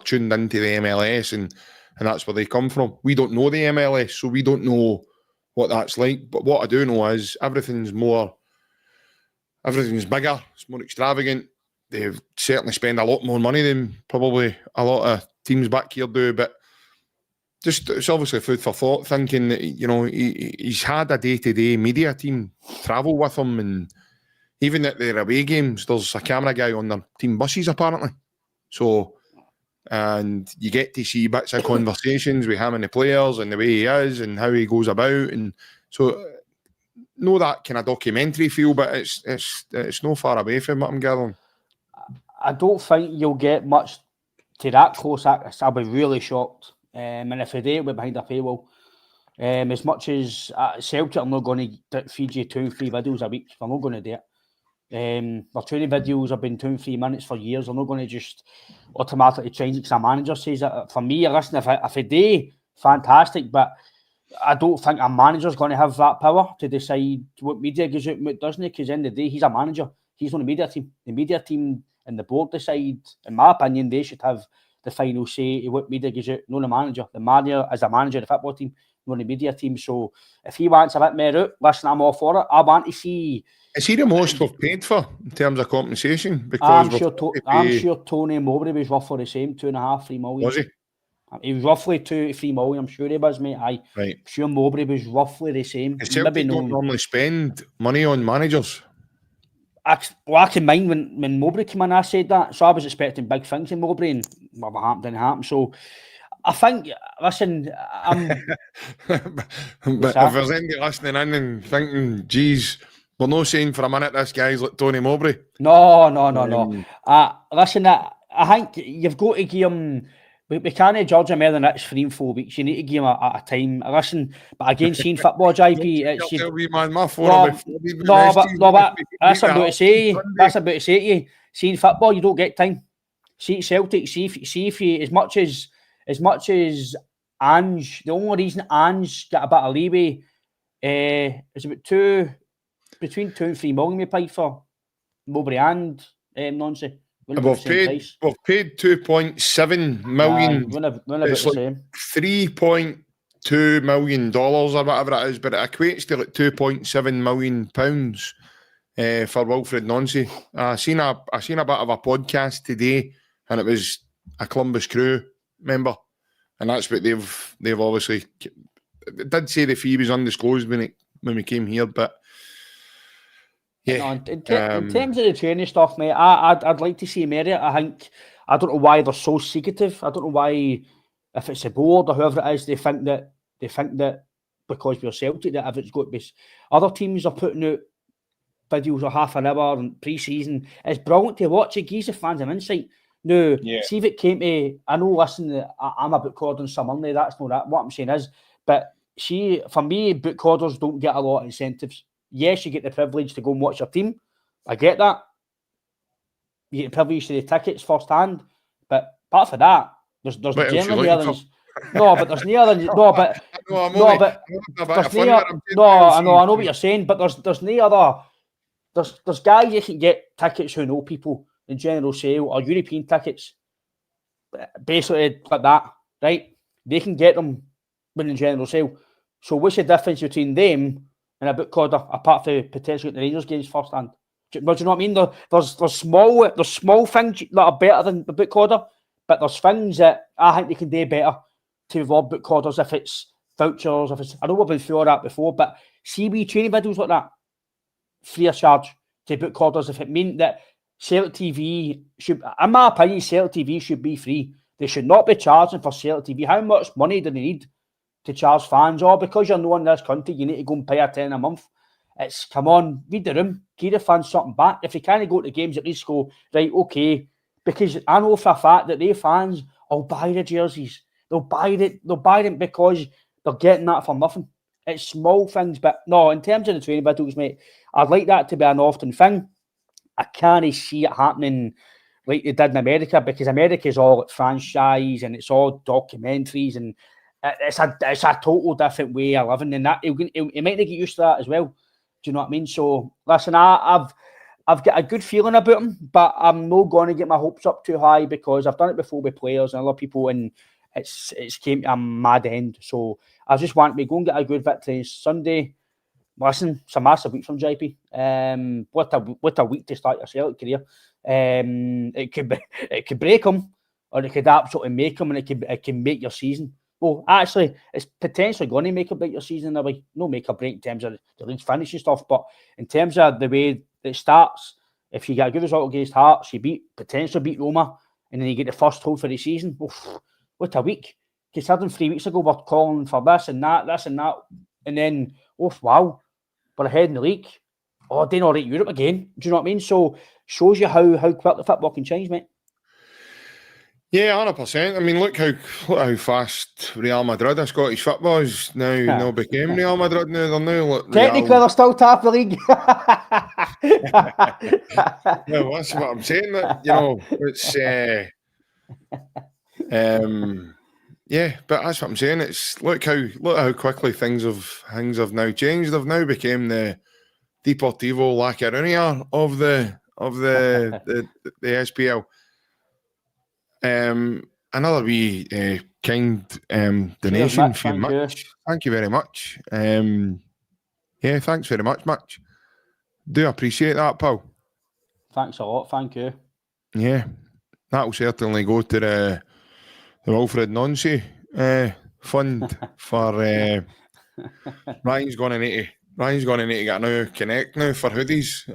tuned into the MLS and that's where they come from. We don't know the MLS, so we don't know what that's like. But what I do know is everything's bigger, it's more extravagant. They certainly spend a lot more money than probably a lot of teams back here do, but just it's obviously food for thought, thinking that, you know, he's had a day-to-day media team travel with him, and even at their away games, there's a camera guy on their team buses, apparently. So, and you get to see bits of conversations with him and the players and the way he is and how he goes about, and so know that kind of documentary feel, but it's no far away from what I'm gathering. I don't think you'll get much to that close. I'll be really shocked. And if they do, we're behind a paywall. As much as Celtic are not going to feed you 2 and 3 videos a week, they're not going to do it. Their training videos have been 2 and 3 minutes for years. They're not going to just automatically change it because a manager says it. For me, listen, if they do, fantastic, but I don't think a manager's going to have that power to decide what media goes out and what doesn't, because at the end of the day, he's a manager. He's on the media team. The media team and the board decide. In my opinion, they should have the final say what media goes out, not the manager. The manager is a manager of the football team, not the media team. So if he wants a bit more out, listen, I'm all for it. I want to see... Is he the most we've paid for in terms of compensation? Because I'm sure Tony Mowbray was roughly the same, 2.5, 3 million. Was he? He was roughly 2 to 3 million. I'm sure he was, mate. Right. I'm sure Mowbray was roughly the same. Celtic don't normally spend money on managers. I can mind when Mowbray came in, I said that. So I was expecting big things in Mowbray, and what happened didn't happen. So I think, listen, But if there's anybody listening in and thinking, geez, we're not saying for a minute this guy's like Tony Mowbray. No. Listen, I think you've got to give him. We can't judge him more than it's 3 and 4 weeks. You need to give him a time. Listen, but again, seeing football, JP, it's but that's what I'm about to say. That's about to say to you. Seeing football, you don't get time. See Celtic. See if you as much as Ange. The only reason Ange got a bit of leeway is about between 2 and 3 million we paid for Mowbray and Nonsi. We've paid 2.7 million. It's like $3.2 million or whatever it is, but it equates to like £2.7 million for Wilfried Nonsi. I seen a bit of a podcast today, and it was a Columbus Crew member, and that's what they've obviously. It did say the fee was undisclosed when we came here, but. Yeah. In terms of the training stuff, mate, I'd like to see him area. I don't know why they're so secretive. I don't know why, if it's a board or whoever it is, they think that because we're Celtic, that if it's got to be other teams are putting out videos of half an hour and pre-season. It's brilliant to watch. It gives the fans an insight. No, see if it came to. I know. Listen, I'm a book recorder on some Monday. That's not that. What I'm saying is, but see, for me, book recorders don't get a lot of incentives. Yes, you get the privilege to go and watch your team. I get that. You get the privilege to the tickets first hand. But apart from that, there's generally the others. No, but there's no other. No, but I know what you're saying. But there's no other. There's guys you can get tickets who know people in general sale or European tickets. Basically like that, right? They can get them in general sale. So what's the difference between them and a book recorder, apart from potentially the Rangers games first hand? Do you know what I mean? There's small things that are better than the book recorder, but there's things that I think they can do better to reward book recorders, if it's vouchers, if it's. I know we've been through all that before, but CB training videos like that, free of charge to book recorders. If it meant that Celtic TV should, in my opinion, Celtic TV should be free. They should not be charging for Celtic TV. How much money do they need to charge fans? Or because you're not in this country, you need to go and pay a £10 a month. It's, come on, read the room, give the fans something back. If they can't go to the games, at least go, right, okay. Because I know for a fact that they fans will buy the jerseys. They'll buy them because they're getting that for nothing. It's small things, but no, in terms of the training videos, mate, I'd like that to be an often thing. I can't see it happening like they did in America, because America is all franchise and it's all documentaries, and it's a total different way of living. And that he might not get used to that as well. Do you know what I mean? So listen, I've got a good feeling about him, but I'm not going to get my hopes up too high, because I've done it before with players and other people, and it's came to a mad end. So I just want to go and get a good victory Sunday. Listen, it's a massive week from JP. What a week to start your Celtic career. It could break him, or it could absolutely make him, and it can make your season. Well, actually, it's potentially going to make or break your season in a way. No make or break in terms of the league's finishing stuff, but in terms of the way it starts, if you get a good result against Hearts, you potentially beat Roma, and then you get the first hold for the season. Oof, what a week. Considering 3 weeks ago we're calling for this and that, and then, oh wow, we're ahead in the league. Oh, they not rate Europe again. Do you know what I mean? So shows you how quick the football can change, mate. Yeah, 100%. I mean, look how fast Real Madrid, a Scottish football, is now became Real Madrid. Now they're now technically they're still top of the league. No, that's what I'm saying. That, you know, it's yeah, but that's what I'm saying. It's look how quickly things have now changed. They've now become the Deportivo La Coruña of the SPL. Another wee kind donation for Mitch. Thank you very much. Yeah, thanks very much, Mitch. Do appreciate that, pal. Thanks a lot. Thank you. Yeah, that will certainly go to the Wilfried Nonsi fund for Ryan's going to need to get a new connect now for hoodies.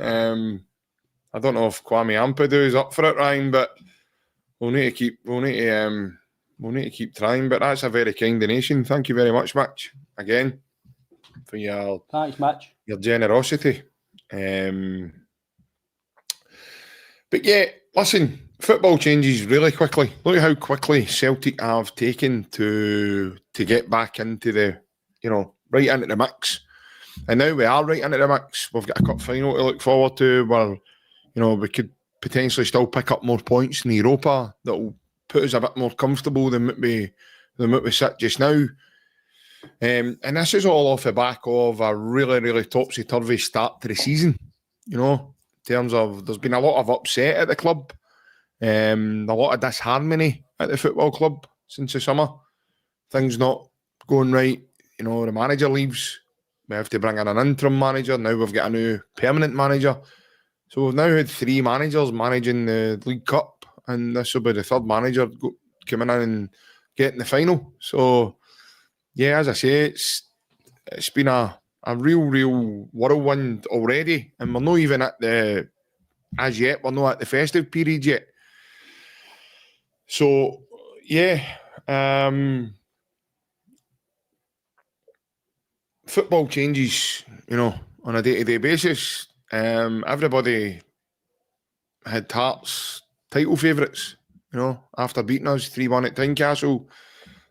I don't know if Kwame Ampadu is up for it, Ryan, but we'll need to we'll need to keep trying, but that's a very kind donation. Thank you very much, Mitch, again, for your Thanks, Mitch. Your generosity. But yeah, listen, football changes really quickly. Look at how quickly Celtic have taken to get back into the, right into the mix. And now we are right into the mix. We've got a cup final to look forward to where, we could potentially still pick up more points in Europa that will put us a bit more comfortable than what we sit just now. And this is all off the back of a really, really topsy-turvy start to the season, in terms of there's been a lot of upset at the club, a lot of disharmony at the football club since the summer. Things not going right, the manager leaves. We have to bring in an interim manager. Now we've got a new permanent manager. So we've now had 3 managers managing the League Cup, and this will be the 3rd manager coming in and getting the final. So, yeah, as I say, it's been a real whirlwind already, and we're not even we're not at the festive period yet. So, yeah, football changes, on a day-to-day basis. Everybody had Hearts title favourites, after beating us 3-1 at Tynecastle.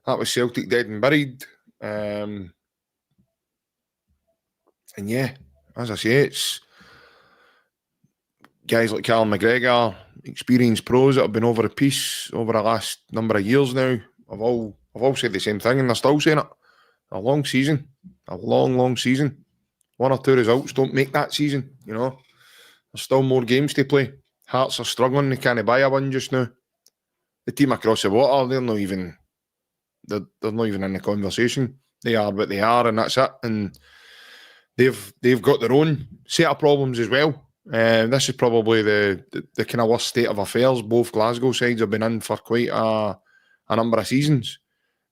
That was Celtic dead and buried. And yeah, as I say, it's guys like Callum McGregor, experienced pros that have been over the piece over the last number of years now. I've all said the same thing, and they're still saying it. A long season, a long season. 1 or 2 results don't make that season, There's still more games to play. Hearts are struggling, they can't buy a win just now. The team across the water, they're not even in the conversation. They are what they are, and that's it. And they've got their own set of problems as well. This is probably the kind of worst state of affairs both Glasgow sides have been in for quite a number of seasons.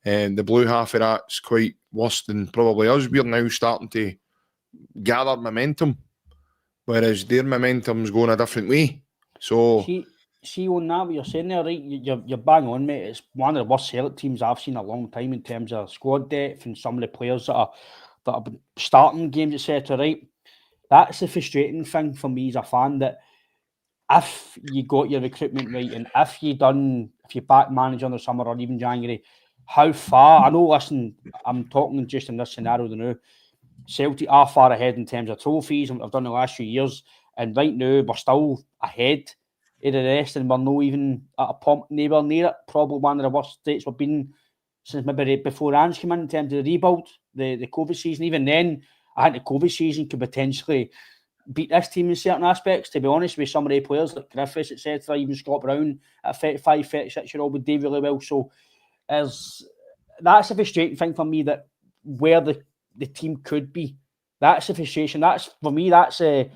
And the blue half of that's quite worse than probably us. We're now starting to gather momentum, whereas their momentum's going a different way. So, see on that, what you're saying there, right? You're bang on, mate. It's one of the worst Celtic teams I've seen in a long time in terms of squad depth and some of the players that have been starting games, etc. Right? That's the frustrating thing for me as a fan, that if you got your recruitment right and if you back manager in the summer or even January, how far? I know. Listen, I'm talking just in this scenario now. Celtic are far ahead in terms of trophies, and I've done the last few years. And right now, we're still ahead of the rest, and we're not even at a pump neighbour near it. Probably one of the worst states we've been since maybe before Ange came in terms of the rebuild, the COVID season. Even then, I think the COVID season could potentially beat this team in certain aspects, to be honest, with some of the players like Griffiths, etc., even Scott Brown at 35, 36-year-old would do really well. So that's a frustrating thing for me, that where the team could be. That's a frustration. That's a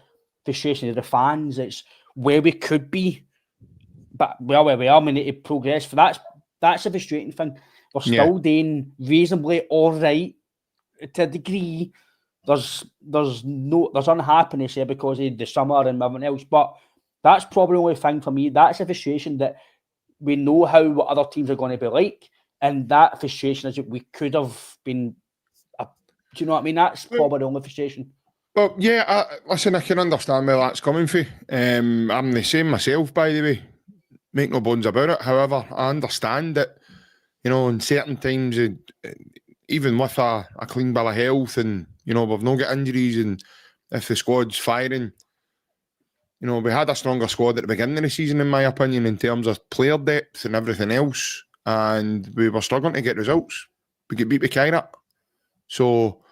frustration of the fans. It's where we could be, but where we are, we need to progress. That's a frustrating thing. We're still doing reasonably all right to a degree. There's unhappiness here because of the summer and everything else, but that's probably the only thing for me. That's a frustration, that we know what other teams are going to be like, and that frustration is that we could have been. Do you know what I mean? That's probably the only frustration. Well, yeah, listen, I can understand where that's coming from. I'm the same myself, by the way. Make no bones about it. However, I understand that, in certain times, even with a clean bill of health and, we've not got injuries, and if the squad's firing, we had a stronger squad at the beginning of the season, in my opinion, in terms of player depth and everything else, and we were struggling to get results. We get beat by Kyrat. So,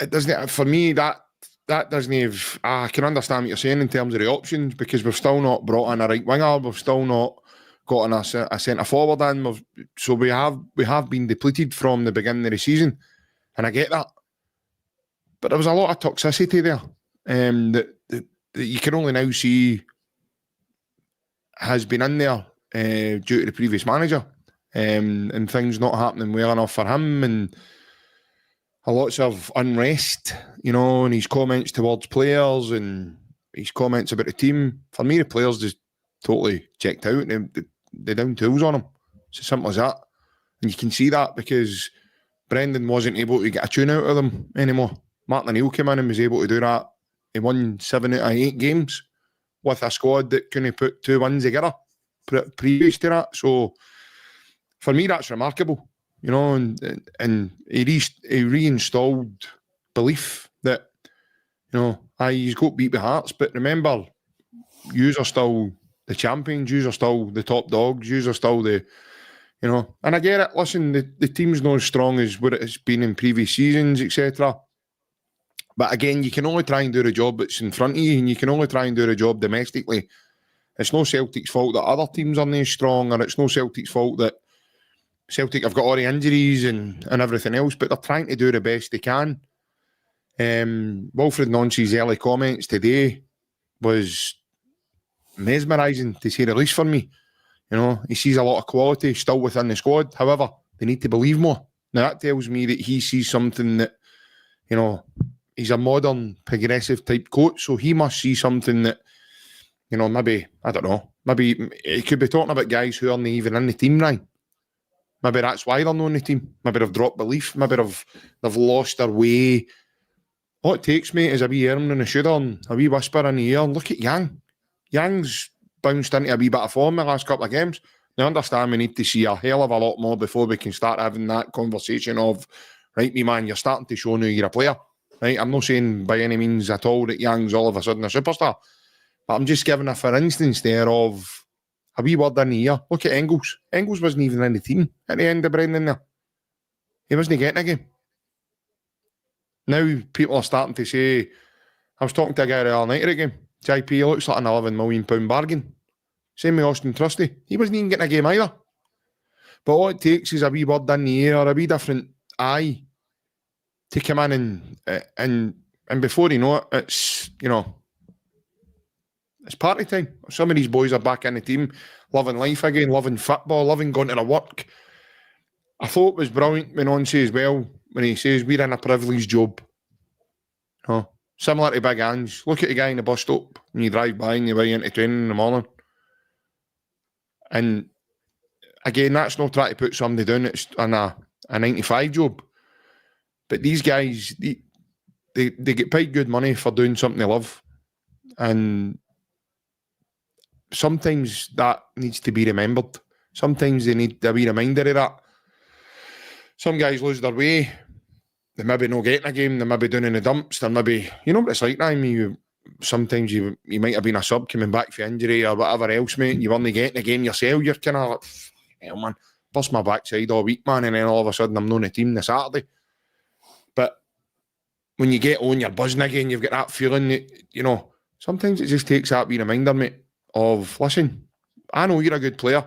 it doesn't, for me, that doesn't have, I can understand what you're saying in terms of the options, because we've still not brought in a right winger, we've still not gotten a centre forward in, so we have been depleted from the beginning of the season, and I get that. But there was a lot of toxicity there that you can only now see has been in there due to the previous manager, and things not happening well enough for him, and a lots of unrest, and his comments towards players and his comments about the team. For me, the players just totally checked out. They down tools on him. It's as simple as that. And you can see that because Brendan wasn't able to get a tune out of them anymore. Martin O'Neill came in and was able to do that. He won 7 out of 8 games with a squad that couldn't put 2 wins together previous to that. So for me, that's remarkable, you know, and he reinstalled belief that, you know, he's got beat by Hearts, but remember, yous are still the champions, yous are still the top dogs, yous are still the, you know, and I get it. Listen, the team's not as strong as what it has been in previous seasons, etc. But again, you can only try and do the job that's in front of you, and you can only try and do the job domestically. It's no Celtic's fault that other teams are not strong, or it's no Celtic's fault that Celtic have got all the injuries and everything else, but they're trying to do the best they can. Wilfried Nonce's early comments today was mesmerising, to say the least, for me. You know, he sees a lot of quality still within the squad. However, they need to believe more. Now, that tells me that he sees something that, you know, he's a modern, progressive type coach, so he must see something that, you know, maybe, I don't know, maybe he could be talking about guys who aren't even in the team now. Maybe that's why they're not in the team. Maybe they've dropped belief. Maybe they've lost their way. All it takes, mate, is a wee arm in the shoulder and a wee whisper in the ear. Look at Yang. Yang's bounced into a wee bit of form the last couple of games. Now, I understand we need to see a hell of a lot more before we can start having that conversation of, right, me man, you're starting to show now you're a player. Right? I'm not saying by any means at all that Yang's all of a sudden a superstar. But I'm just giving a for instance there of a wee word in the ear. Look at Engels. Engels wasn't even in the team at the end of Brendan there. He wasn't getting a game. Now people are starting to say, I was talking to a guy the other night at a game, JP looks like an £11 million bargain. Same with Austin Trusty. He wasn't even getting a game either. But all it takes is a wee word in the air, a wee different eye to come in and before you know it, it's, you know, it's party time. Some of these boys are back in the team, loving life again, loving football, loving going to the work. I thought it was brilliant when on say as well, when he says we're in a privileged job. You know, similar to Big Ange. Look at the guy in the bus stop when you drive by and you way into training in the morning. And again, that's not trying to put somebody down. It's on a 9-to-5 job. But these guys, they get paid good money for doing something they love. And sometimes that needs to be remembered. Sometimes they need to be reminded of that. Some guys lose their way. They maybe not getting a game. They may be doing in the dumps. They maybe, you know what it's like now. I mean, sometimes you might have been a sub coming back for injury or whatever else, mate. You weren't getting a game yourself. You're kind of like, hell, man, bust my backside all week, man, and then all of a sudden I'm not on the team this Saturday. But when you get on, you're buzzing again. You've got that feeling that, you know, sometimes it just takes that wee reminder, mate, of, listen, I know you're a good player,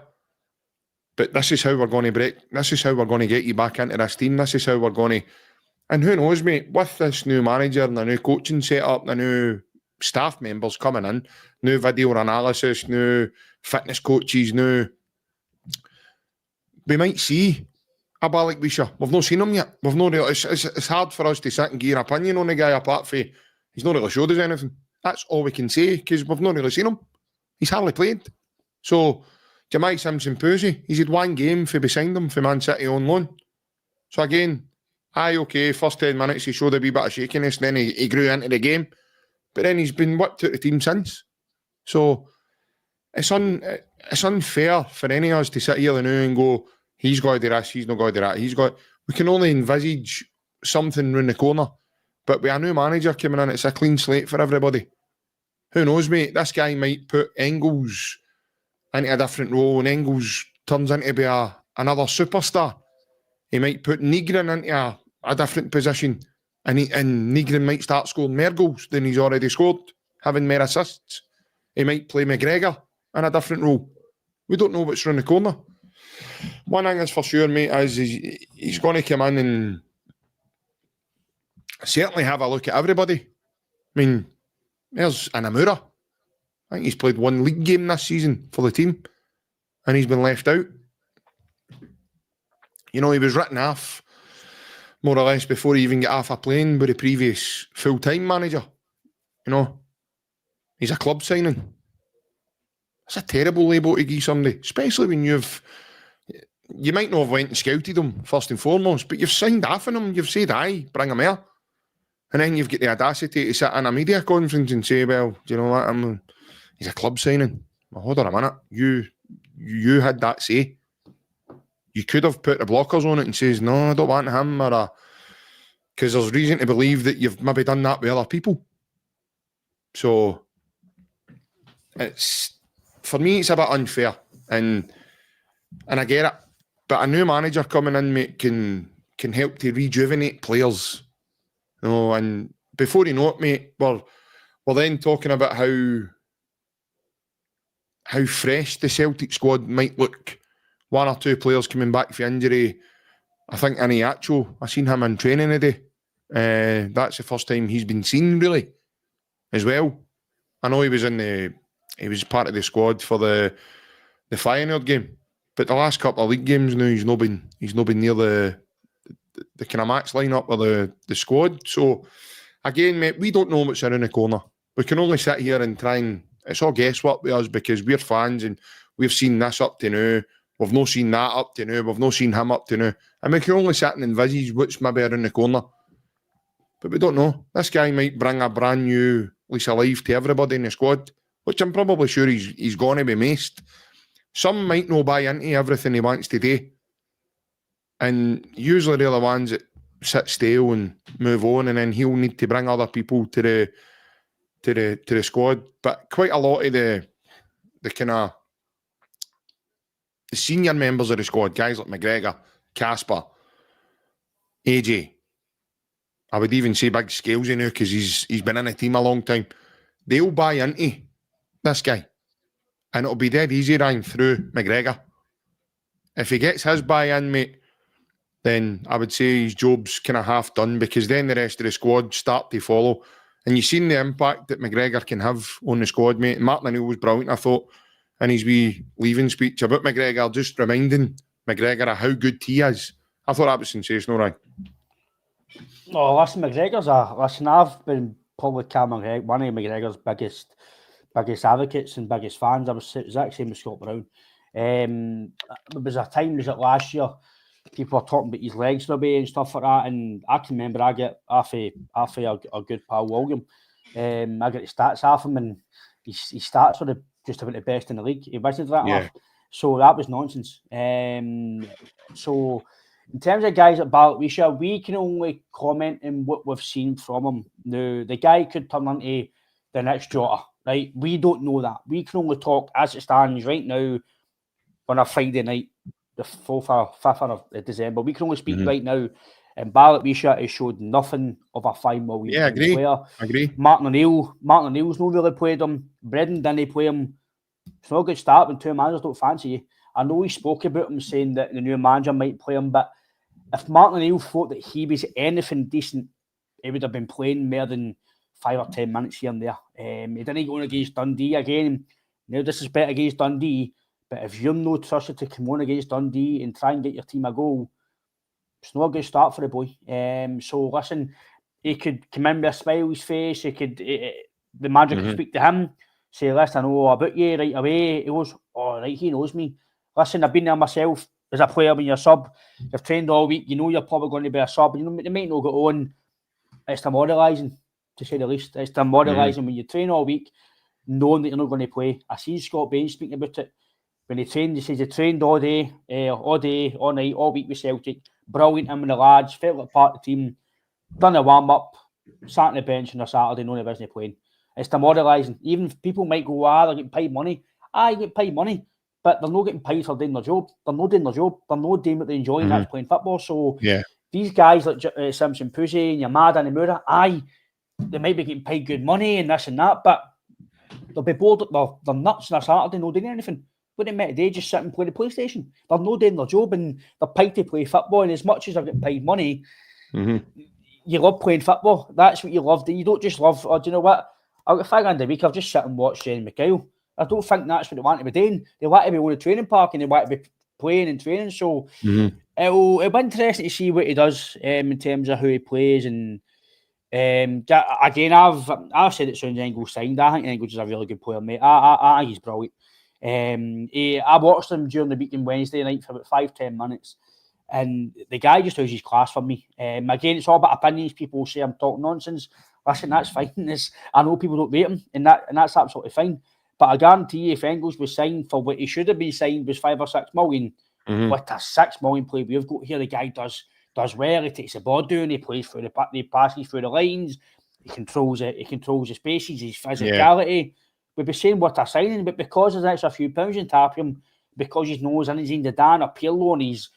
but this is how we're going to break. This is how we're going to get you back into this team. This is how we're going to... And who knows, mate, with this new manager and the new coaching setup, the new staff members coming in, new video analysis, new fitness coaches, we might see a Balak Wisha. We've not seen him yet. We've not really... It's hard for us to sit and give an opinion on the guy apart from he's not really showed us anything. That's all we can say, because we've not really seen him. He's hardly played. So, Jamai Simpson-Pouzy, he's had one game for beside him for Man City on loan. So again, okay, first 10 minutes he showed a wee bit of shakiness, then he grew into the game. But then he's been whipped out of the team since. So, it's unfair for any of us to sit here now and go, he's got to do this, he's not got to do that. We can only envisage something round the corner. But with a new manager coming in, it's a clean slate for everybody. Who knows, mate? This guy might put Engels into a different role, and Engels turns into be another superstar. He might put Nygren into a different position, and Nygren might start scoring more goals than he's already scored, having more assists. He might play McGregor in a different role. We don't know what's around the corner. One thing is for sure, mate, is he's going to come in and certainly have a look at everybody. I mean, there's Anamura. I think he's played one league game this season for the team, and he's been left out. You know, he was written off, more or less, before he even got off a plane by the previous full-time manager. You know, he's a club signing. That's a terrible label to give somebody, especially when you've you might not have went and scouted him first and foremost, but you've signed off on him. You've said, aye, bring him here. And then you've got the audacity to sit in a media conference and say, well, do you know what? He's a club signing. Well, hold on a minute. You had that say. You could have put the blockers on it and says, no, I don't want him, because there's reason to believe that you've maybe done that with other people. So for me, it's a bit unfair, and I get it. But a new manager coming in, mate, can help to rejuvenate players. You know, and before you know it, mate, we're then talking about how fresh the Celtic squad might look. One or two players coming back for injury. I think Iniacho, I seen him in training today. That's the first time he's been seen, really, as well. I know he was part of the squad for the Feyenoord game, but the last couple of league games now, he's not been near the kind of match lineup with the squad. So again, mate, we don't know what's around the corner. We can only sit here and try and it's all guesswork with us because we're fans and we've seen this up to now. We've not seen that up to now. We've not seen him up to now. And we can only sit and envisage what's maybe around the corner. But we don't know. This guy might bring a brand new lease of life to everybody in the squad, which I'm probably sure he's going to be maced. Some might not buy into everything he wants to do. And usually they're the ones that sit still and move on, and then he'll need to bring other people to the squad. But quite a lot of the kind of the senior members of the squad, guys like McGregor, Casper, AJ, I would even say Big Scalesy now because he's been in the team a long time. They'll buy into this guy. And it'll be dead easy, Ryan, through McGregor. If he gets his buy-in, mate, then I would say his job's kind of half done because then the rest of the squad start to follow. And you've seen the impact that McGregor can have on the squad, mate. Martin O'Neill was brilliant, I thought, in his wee leaving speech about McGregor, just reminding McGregor of how good he is. I thought that was sensational, Ryan. Oh, listen, I've been probably one of McGregor's biggest advocates and biggest fans. I was the exact same with Scott Brown. There was a time, was it last year, people were talking about his legs maybe and stuff like that, and I can remember I get off a good pal William. I get the stats off him, and his stats were just about the best in the league. He wasn't that off. So that was nonsense. So in terms of guys at Ballot, we can only comment on what we've seen from him. Now, the guy could turn into the next Jota, right? We don't know that. We can only talk as it stands right now on a Friday night, the 5th of December. We can only speak right now. And Ballot has showed nothing of a $5 million player. Agree. Martin O'Neill's not really played him. Bredden didn't play him. It's not a good start when two managers don't fancy you. I know he spoke about him saying that the new manager might play him, but if Martin O'Neill thought that he was anything decent, he would have been playing more than 5 or 10 minutes here and there. He didn't go on against Dundee again. Now this is better against Dundee, but if you're not trusted to come on against Dundee and try and get your team a goal, it's not a good start for the boy. So listen, he could come in with a smile on his face. The manager could speak to him, say, "Listen, I know about you," right away. He goes, "Oh, right, he knows me. Listen, I've been there myself as a player when you're a sub. You've trained all week. You know you're probably going to be a sub. You know, they might not go on. It's demoralising, to say the least. It's demoralising when you train all week, knowing that you're not going to play. I see Scott Bain speaking about it. When he trained, he says he trained all day, all night, all week with Celtic. Brilliant, him and the lads, felt like part of the team, done a warm-up, sat on the bench on a Saturday, knowing he wasn't playing. It's demoralising. Even if people might go, they're getting paid money. You get paid money, but they're not getting paid for doing their job. They're not doing their job. They're not doing what they enjoy, and that's playing football. So these guys like Simpson Pussy and Yamada and Imura, they might be getting paid good money and this and that, but they'll be bored. They're nuts on a Saturday, not doing anything. What they meant, they just sit and play the PlayStation. They're not doing their job, and they're paid to play football. And as much as they're getting paid money, you love playing football. That's what you love. You don't just love, do you know what? I'll get $5 a week. I'll just sit and watch Shane McKyle. I don't think that's what they want to be doing. They want to be on the training park and they want to be playing and training. So it'll be interesting to see what he does in terms of who he plays. And again, I've said it soon as Engels signed. I think Engels is a really good player, mate. I think he's brilliant. I watched him during the week on Wednesday night for about 5-10 minutes. And the guy just has his class for me. Again, it's all about opinions. People say I'm talking nonsense. Listen, that's fine. I know people don't rate him, and that's absolutely fine. But I guarantee you, if Engels was signed for what he should have been signed was 5 or 6 million, with a 6 million player we've got here, the guy does well. He takes the ball down. He plays through he passes through the lines. He controls it. He controls the spaces. His physicality. Yeah. We'd be saying what a signing, but because there's an extra few pounds in tap him, because his nose and he's in the Dan or Pirlo and he's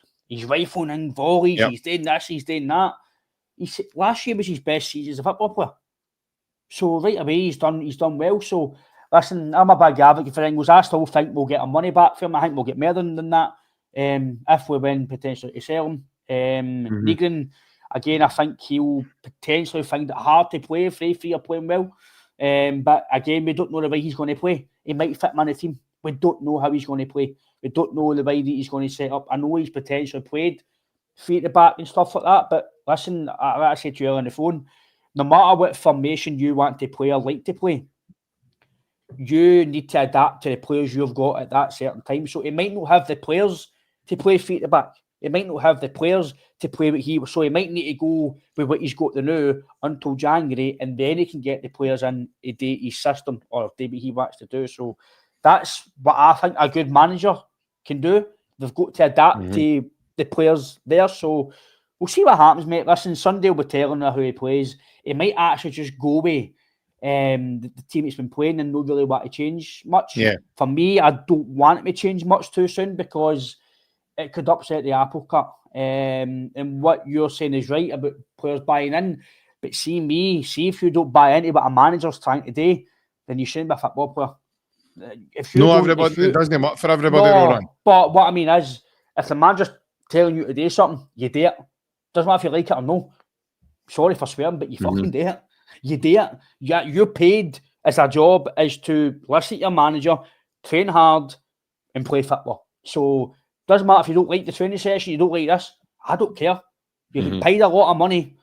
rifling in volleys. He's doing this. He's doing that. Last year was his best season as a football player. So right away he's done well. So listen, I'm a big advocate for Engels. I still think we'll get our money back from him. I think we'll get more than that if we win potentially to sell him. Negrin, again, I think he'll potentially find it hard to play. Free are playing well. But again, we don't know the way he's going to play. He might fit him in the team. We don't know how he's going to play. We don't know the way that he's going to set up. I know he's potentially played feet at the back and stuff like that. But listen, I said to you on the phone, no matter what formation you want to play or like to play, you need to adapt to the players you've got at that certain time. So he might not have the players to play feet at the back. He might not have the players to play what he was. So he might need to go with what he's got to know until January, and then he can get the players in his system or what he wants to do. So that's what I think a good manager can do. They've got to adapt to the players there. So we'll see what happens, mate. Listen, Sunday will be telling her who he plays. He might actually just go away. The team he's been playing and not really want to change much. Yeah. For me, I don't want him to change much too soon because it could upset the apple cart. And what you're saying is right about players buying in. But see if you don't buy into what a manager's trying to do, then you shouldn't be a football player. It doesn't work for everybody. No, but what I mean is, if the manager's telling you to do something, you do it. Doesn't matter if you like it or no. Sorry for swearing, but you fucking do it. You do it. You're paid as a job is to listen to your manager, train hard, and play football. So doesn't matter if you don't like the training session, you don't like this. I don't care. You're paid a lot of money.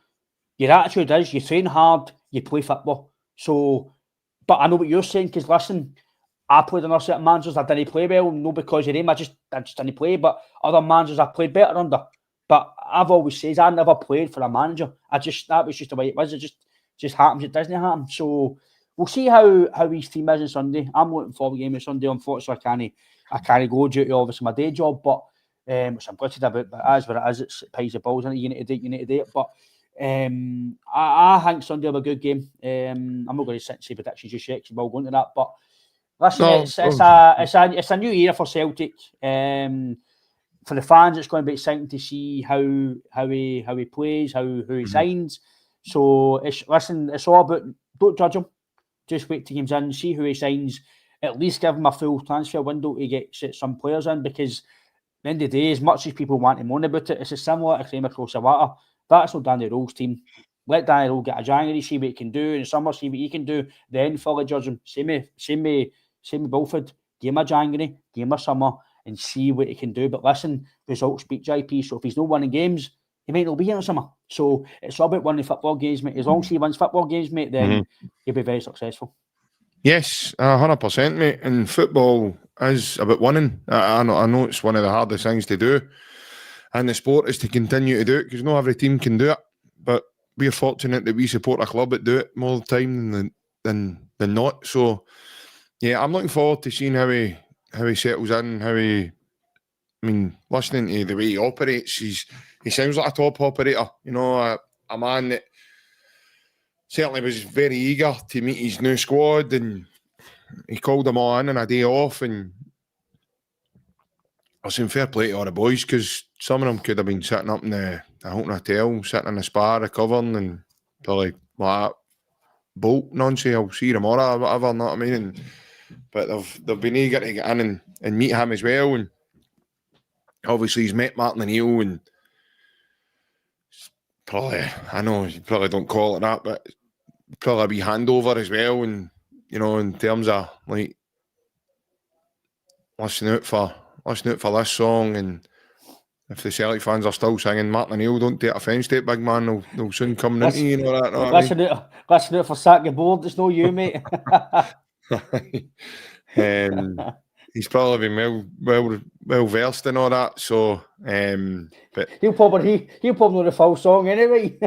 Your attitude is you train hard, you play football. So, but I know what you're saying because listen, I played under certain managers. I didn't play well, no because of them. I just didn't play. But other managers I played better under. But I've always said I never played for a manager. that was just the way it was. It just happens. It doesn't happen. So we'll see how his team is on Sunday. I'm looking forward to the game on Sunday. Unfortunately, I can't go due to obviously my day job, but which I'm gutted about. But as what it is, it pays the balls. You need to do it. But I think Sunday will be a good game. I'm not going to sit and say predictions just yet because we'll go into that. But listen, it's a new era for Celtic. For the fans, it's going to be exciting to see how he plays, who he signs. So it's all about don't judge him. Just wait till he comes in, see who he signs. At least give him a full transfer window to get some players in because at the end of the day, as much as people want to moan about it, it's a similar to claim across the water. That's not Danny Rowe's team. Let Danny Rowe get a January, see what he can do. In the summer, see what he can do. Then fully judge him. Same with Wilfried. Give him a January, give him a summer, and see what he can do. But listen, results speak JP. So if he's not winning games, he might not be here in the summer. So it's all about winning football games, mate. As long as he wins football games, mate, then he'll be very successful. Yes, 100%, mate. And football is about winning. I know it's one of the hardest things to do. And the sport is to continue to do it because not every team can do it. But we're fortunate that we support a club that do it more time than not. So, yeah, I'm looking forward to seeing how he settles in, listening to the way he operates, he sounds like a top operator, a man that certainly was very eager to meet his new squad, and he called them all in on a day off, and I was in fair play to all the boys because some of them could have been sitting up in the Hilton Hotel, sitting in the spa recovering, and probably like bolt nonsense, I'll see you tomorrow or whatever, know what I mean? But they've been eager to get in and meet him as well, and obviously he's met Martin O'Neill, and probably, I know you probably don't call it that, but probably a wee handover as well, and in terms of like listening out for this song, and if the Celtic fans are still singing Martin O'Neill, don't take offence to it, big man, they'll soon come into you, that. Listen out for sack your board, it's no you, mate. he's probably been well versed in all that. So, but he'll probably know the full song anyway.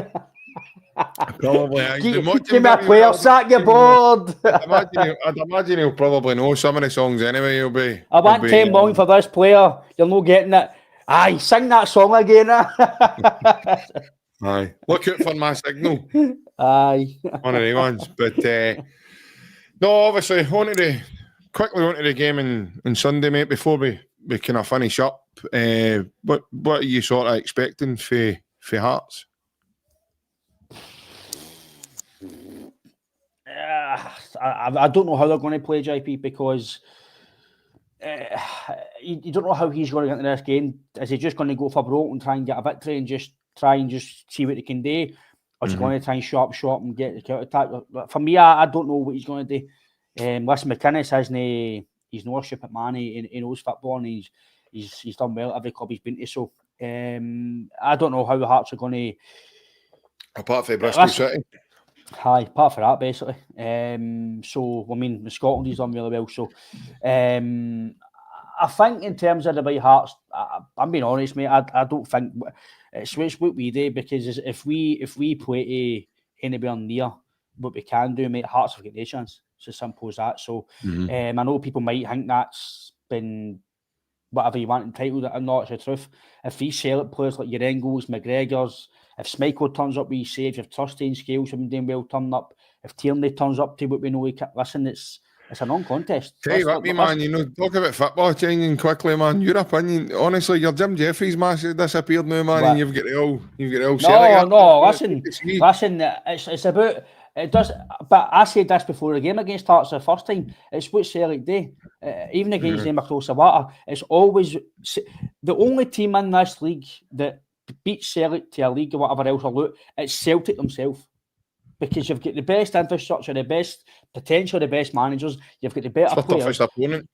probably Give me a player, sack your board. I'd imagine he'll probably know some of the songs anyway. I want 10 million for this player. You're not getting it. Aye, sing that song again. Aye, look out for my signal. Aye, one of the ones. But no, obviously, quickly onto the game on Sunday, mate. Before we kind of finish up, what are you sort of expecting for Hearts? I don't know how they're going to play, JP, because you don't know how he's going to get into this game. Is he just going to go for broke and try and get a victory and just see what he can do? Or is he going to try and shop and get the counter attack? For me, I don't know what he's going to do. Listen, McInnes he's no worship at man. He knows football and he's done well at every club he's been to. So I don't know how the Hearts are going to. Apart from Bristol City. Aye, apart from that, basically. So, I mean, Scotland he's done really well. So, I think in terms of the way Hearts, I'm being honest, mate. I don't think it's what we do, because if we play to anywhere near what we can do, mate, Hearts have got no chance. It's as simple as that. So, I know people might think that's been whatever you want entitled or not. It's the truth. If these Celtic players like your Engels, McGregor's, if Schmeichel turns up with his saves, if Trusty Scales have been doing well turn up, if Tierney turns up to what we know he can, listen, it's a non-contest. Tell you what, man, talk about football changing quickly, man. Your opinion, honestly, your Jim Jeffries match has disappeared now, man, and you've got it all. No, listen, it's about. It does, but I said this before the game against Hearts the first time. It's what Celtic do, even against them across the water. It's always the only team in this league that beats Celtic to a league or whatever else. It's Celtic themselves, because you've got the best infrastructure, the best potential, the best managers. You've got the better players. Toughest opponent.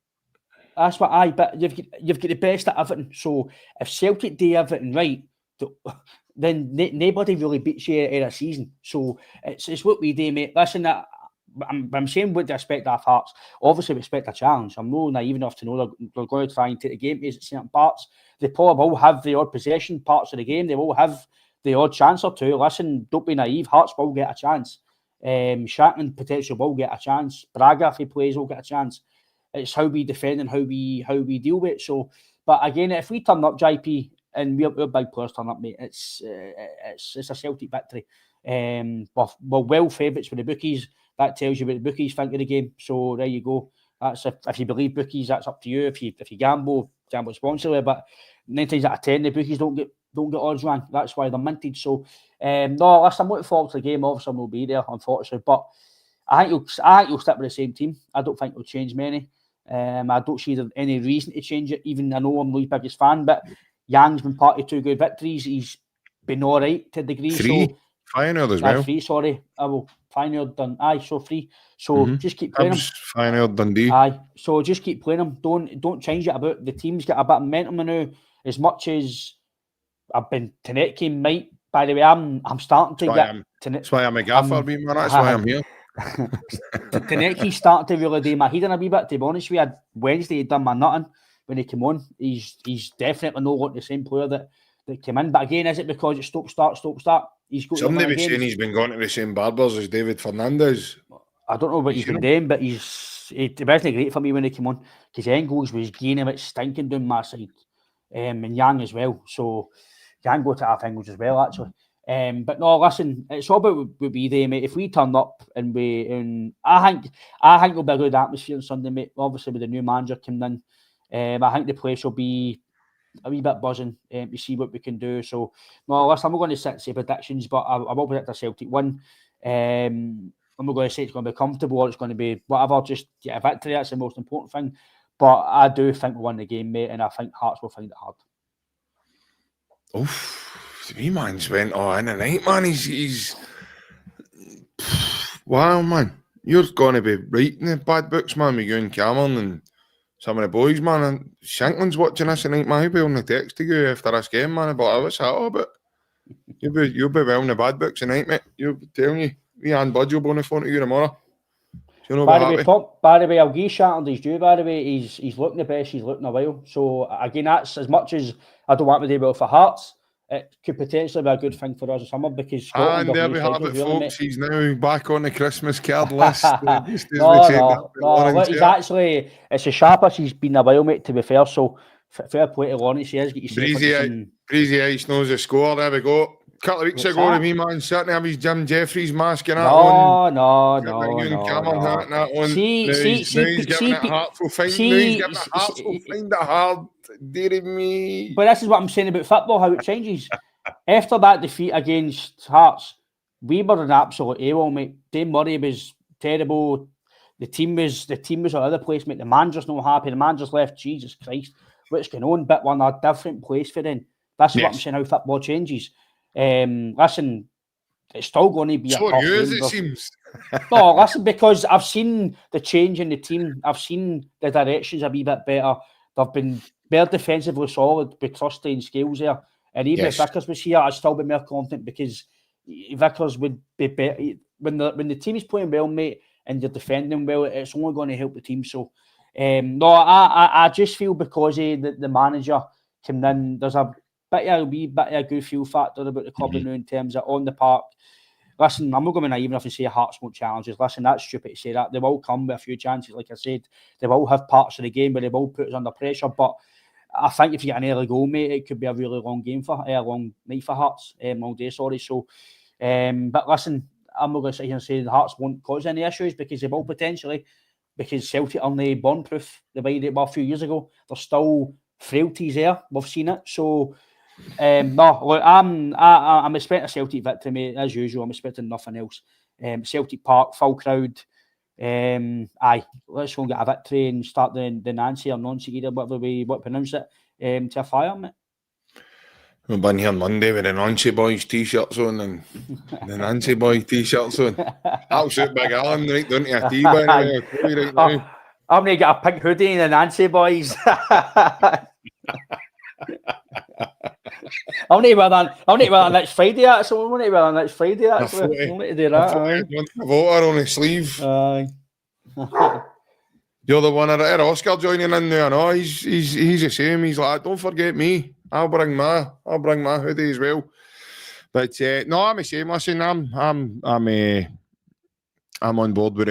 That's what but you've got the best at everything. So if Celtic do everything right, then nobody really beats you in a season. So it's what we do, mate. Listen, I'm saying what to expect of Hearts. Obviously, we expect a challenge. I'm not naive enough to know they're going to try and take the game at certain parts. They probably will have the odd possession parts of the game. They will have the odd chance or two. Listen, don't be naive. Hearts will get a chance. Shatton potentially will get a chance. Braga, if he plays, will get a chance. It's how we defend and how we deal with it. So, but again, if we turn up, JP, and we're big players turn up, mate, it's a Celtic victory. We're well favourites for the bookies. That tells you what the bookies think of the game. So there you go. That's if you believe bookies, that's up to you. If you gamble responsibly. But 9 times out of 10, the bookies don't get odds wrong. That's why they're minted. So no, listen, I'm looking forward to the game. Obviously, will be there, unfortunately. But I think you'll stick with the same team. I don't think you'll change many. I don't see any reason to change it. Even I know I'm Louis' biggest fan, but Young's been part of 2 good victories. He's been all right to a degree. 3. Feyenoord as well. 3, sorry. Feyenoord done. Aye, so 3. So just keep playing him. Feyenoord, Dundee. Aye, so just keep playing him. Don't change it about. The team's got a bit of momentum now. As much as I've been Tanecki might. By the way, I'm starting to get. That's why I'm a gaffer, man. That's why I'm here. Tanecki's starting to really do my head in a wee bit. To be honest with you, Wednesday he done my nothing when he came on. He's definitely not the same player that came in. But again, is it because it's stop start? He's got somebody was saying he's been going to the same barbers as David Fernandez. I don't know what he's been doing, but it wasn't great for me when he came on, because Engels was gaining it stinking down my side, and Yang as well. So Yang go to half Engels as well, actually. But no, listen, it's all about what we do, mate. If we turn up and I think it'll be a good atmosphere on Sunday, mate. Obviously, with the new manager coming in, I think the place will be a wee bit buzzing to see what we can do. So, no, listen, I'm not going to say predictions, but I will predict a Celtic win. I'm not going to say it's going to be comfortable or it's going to be whatever, just get a victory. That's the most important thing. But I do think we'll win the game, mate, and I think Hearts will find it hard. Oof, the wee man's went in the night, man. He's wow, man. You're going to be writing the bad books, man, with you and Cameron and some of the boys, man. And Shankland's watching us tonight, man. He'll be on the text to you after this game, man. But what's that all about? You'll be well in the bad books tonight, mate. You'll be telling you. Me and Budge will be on the phone to you tomorrow. You know By what the way, happened? By the way, I'll give Shattered his due. By the way, he's looking the best he's looked in a while. So again, that's as much as I don't want to do well for Hearts. It could potentially be a good thing for us in summer because Scotland And have there new we have signals, it, really, folks. mate. He's now back on the Christmas card list. Just as we no, said that no, with no. Lawrence Look, he's here. actually it's the sharpest he's been a while, mate. To be fair, so fair play to Lawrence. He has got yourself into some. Breezy Ice knows the score. There we go. A couple of weeks What's ago, that? the wee man certainly have his Jim Jeffries mask and that on. No. That on. See, Now he's giving it heartful find. Now he's giving it heartful find it hard. Dear me. But this is what I'm saying about football, how it changes. After that defeat against Hearts, we were in absolute AWOL, mate. Dame Murray was terrible. The team was all over the place, mate. The manager's not happy. The manager's left. Jesus Christ, what's going on? But we're in a different place for them. That's what I'm saying. How football changes. Listen, it's still going to be a tough game. It seems. No, listen, because I've seen the change in the team. I've seen the directions a wee bit better. They've been more defensively solid with Trusty and Scales there. And even if Vickers was here, I'd still be more confident because Vickers would be better. When the team is playing well, mate, and you're defending well, it's only going to help the team. So, no, I just feel because the manager came in, there's a wee bit of a good feel factor about the club now in terms of on the park. Listen, I'm not going to be naive enough and say Hearts won't challenges. Listen, that's stupid to say that. They will come with a few chances, like I said. They will have parts of the game where they will put us under pressure. But I think if you get an early goal, mate, it could be a really long long night for Hearts. Long day, sorry. So, but listen, I'm not going to sit here and say the Hearts won't cause any issues because they will potentially. Because Celtic are not bomb-proof the way they were a few years ago. There's still frailties there. We've seen it. So, no, look, I'm expecting a Celtic victory, mate, as usual. I'm expecting nothing else. Celtic Park, full crowd. Aye, let's go and get a victory and start the Nancy or non-Cigida, whatever we pronounce it, to a fire, mate. We've been here on Monday with the Nancy Boys t-shirts on and the Nancy Boy t-shirts on. That'll suit Big Alan right down to a T, by the way. I'll tell you right now. I'm going to get a pink hoodie and the Nancy Boys. I'll need to wear that next Friday. Actually, I'm going to wear that next Friday. Actually, I'm going to do that. A voter on his sleeve. Aye. You're the one at Oscar joining in there. No, he's the same. He's like, don't forget me. I'll bring my hoodie as well. But no, I'm the same. Listen, I'm on board with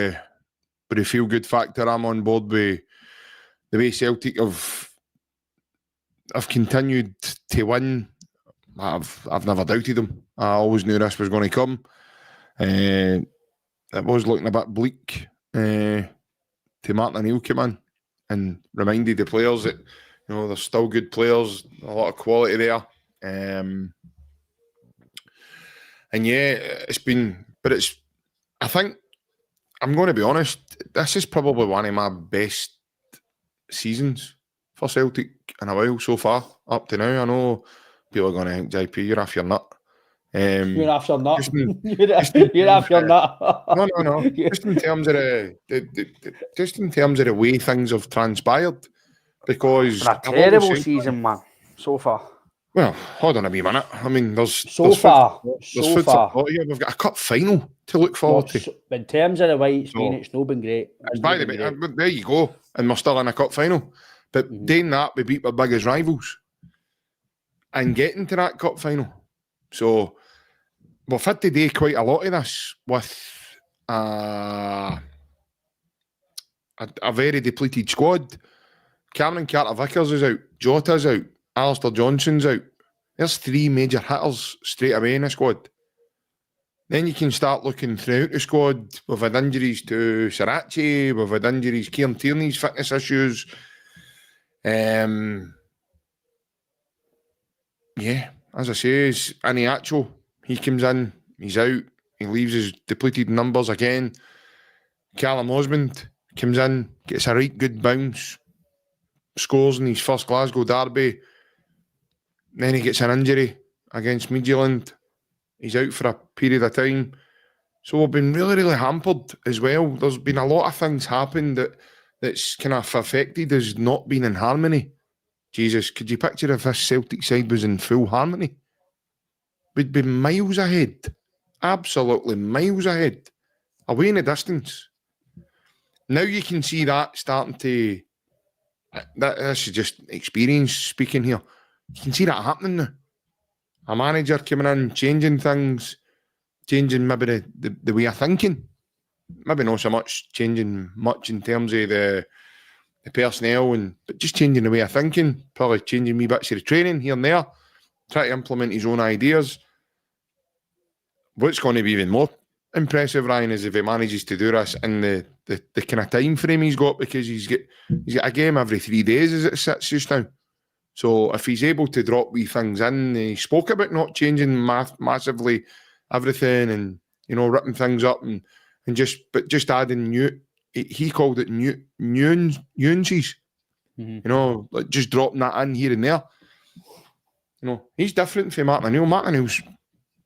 the feel good factor. I'm on board with the way Celtic have continued to win. I've never doubted them. I always knew this was going to come. It was looking a bit bleak to Martin O'Neill came in and reminded the players that there's still good players, a lot of quality there. And yeah, I think I'm going to be honest, this is probably one of my best seasons for Celtic in a while so far, up to now. I know people are going to think, JP, you're off your nut. You're off your nut. You're off your nut. No. Just in terms of the way things have transpired. Because it's a terrible season, man, so far. Well, hold on a wee minute. I mean, there's food for here. We've got a cup final to look forward to. In terms of the way it's been, it's not been great. By the way, there you go. And we're still in a cup final. But doing that, we beat our biggest rivals. And getting to that cup final. So, we've had to do quite a lot of this with a very depleted squad. Cameron Carter-Vickers is out. Jota's out. Alistair Johnson's out. There's 3 major hitters straight away in the squad. Then you can start looking throughout the squad. We've had injuries to Sarachi. We've had injuries. Kieran Tierney's fitness issues. Yeah, as I say, Aniacho. He comes in. He's out. He leaves his depleted numbers again. Callum Osmond comes in. Gets a right good bounce. Scores in his first Glasgow derby. Then he gets an injury against Midtjylland. He's out for a period of time. So we've been really, really hampered as well. There's been a lot of things happen that's kind of affected us not being in harmony. Jesus, could you picture if this Celtic side was in full harmony? We'd be miles ahead. Absolutely miles ahead. Away in the distance. now you can see that starting to. This is just experience speaking here. You can see that happening now. A manager coming in, changing things, changing maybe the way of thinking. Maybe not so much changing much in terms of the personnel, but just changing the way of thinking, probably changing wee bits of the training here and there, try to implement his own ideas. What's going to be even more impressive, Ryan, is if he manages to do this in the kind of time frame he's got, because he's got a game every 3 days as it sits just now. So if he's able to drop wee things in, he spoke about not changing massively everything and, you know, ripping things up and just adding new. He called it nuances. You know, like just dropping that in here and there. You know, he's different from Martin O'Neill. Martin O'Neill's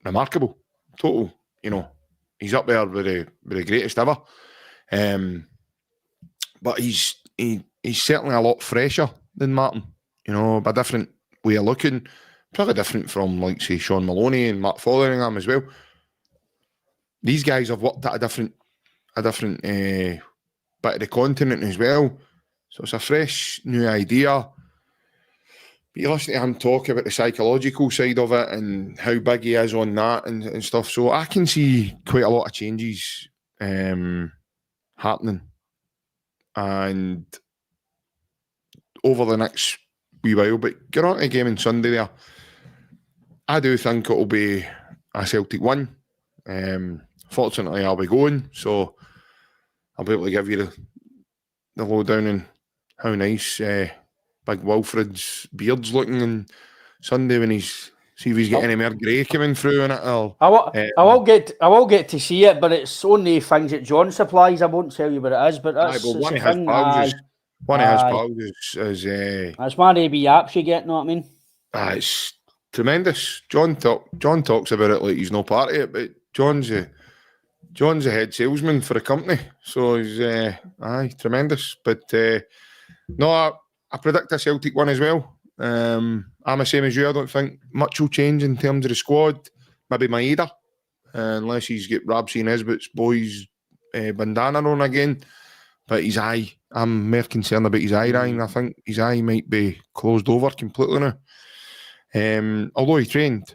remarkable, total. You know, he's up there with the greatest ever. But he's certainly a lot fresher than Martin. You know, a different way of looking, probably different from, like, say, Sean Maloney and Mark Fotheringham as well. These guys have worked at a different bit of the continent as well. So it's a fresh new idea. But you listen to him talk about the psychological side of it and how big he is on that and stuff. So I can see quite a lot of changes happening. And over the next wee while, but get on to the game on Sunday there. I do think it'll be a Celtic win. Fortunately, I'll be going, so I'll be able to give you the lowdown on how nice big Wilfried's beard's looking on Sunday when see if he's got any more grey coming through in it. I will get to see it, but it's only things that John supplies. I won't tell you what it is, but that's one of his pals is that's one AB apps you get. Know what I mean? It's tremendous. John talks about it like he's no part of it, but John's a head salesman for a company, so he's tremendous. But no, I predict a Celtic one as well. I'm the same as you. I don't think much will change in terms of the squad. Maybe Maeda, unless he's got Rabsy and Esbit's boys bandana on again. But his eye, I'm more concerned about his eye, Ryan. I think his eye might be closed over completely now. Although he trained,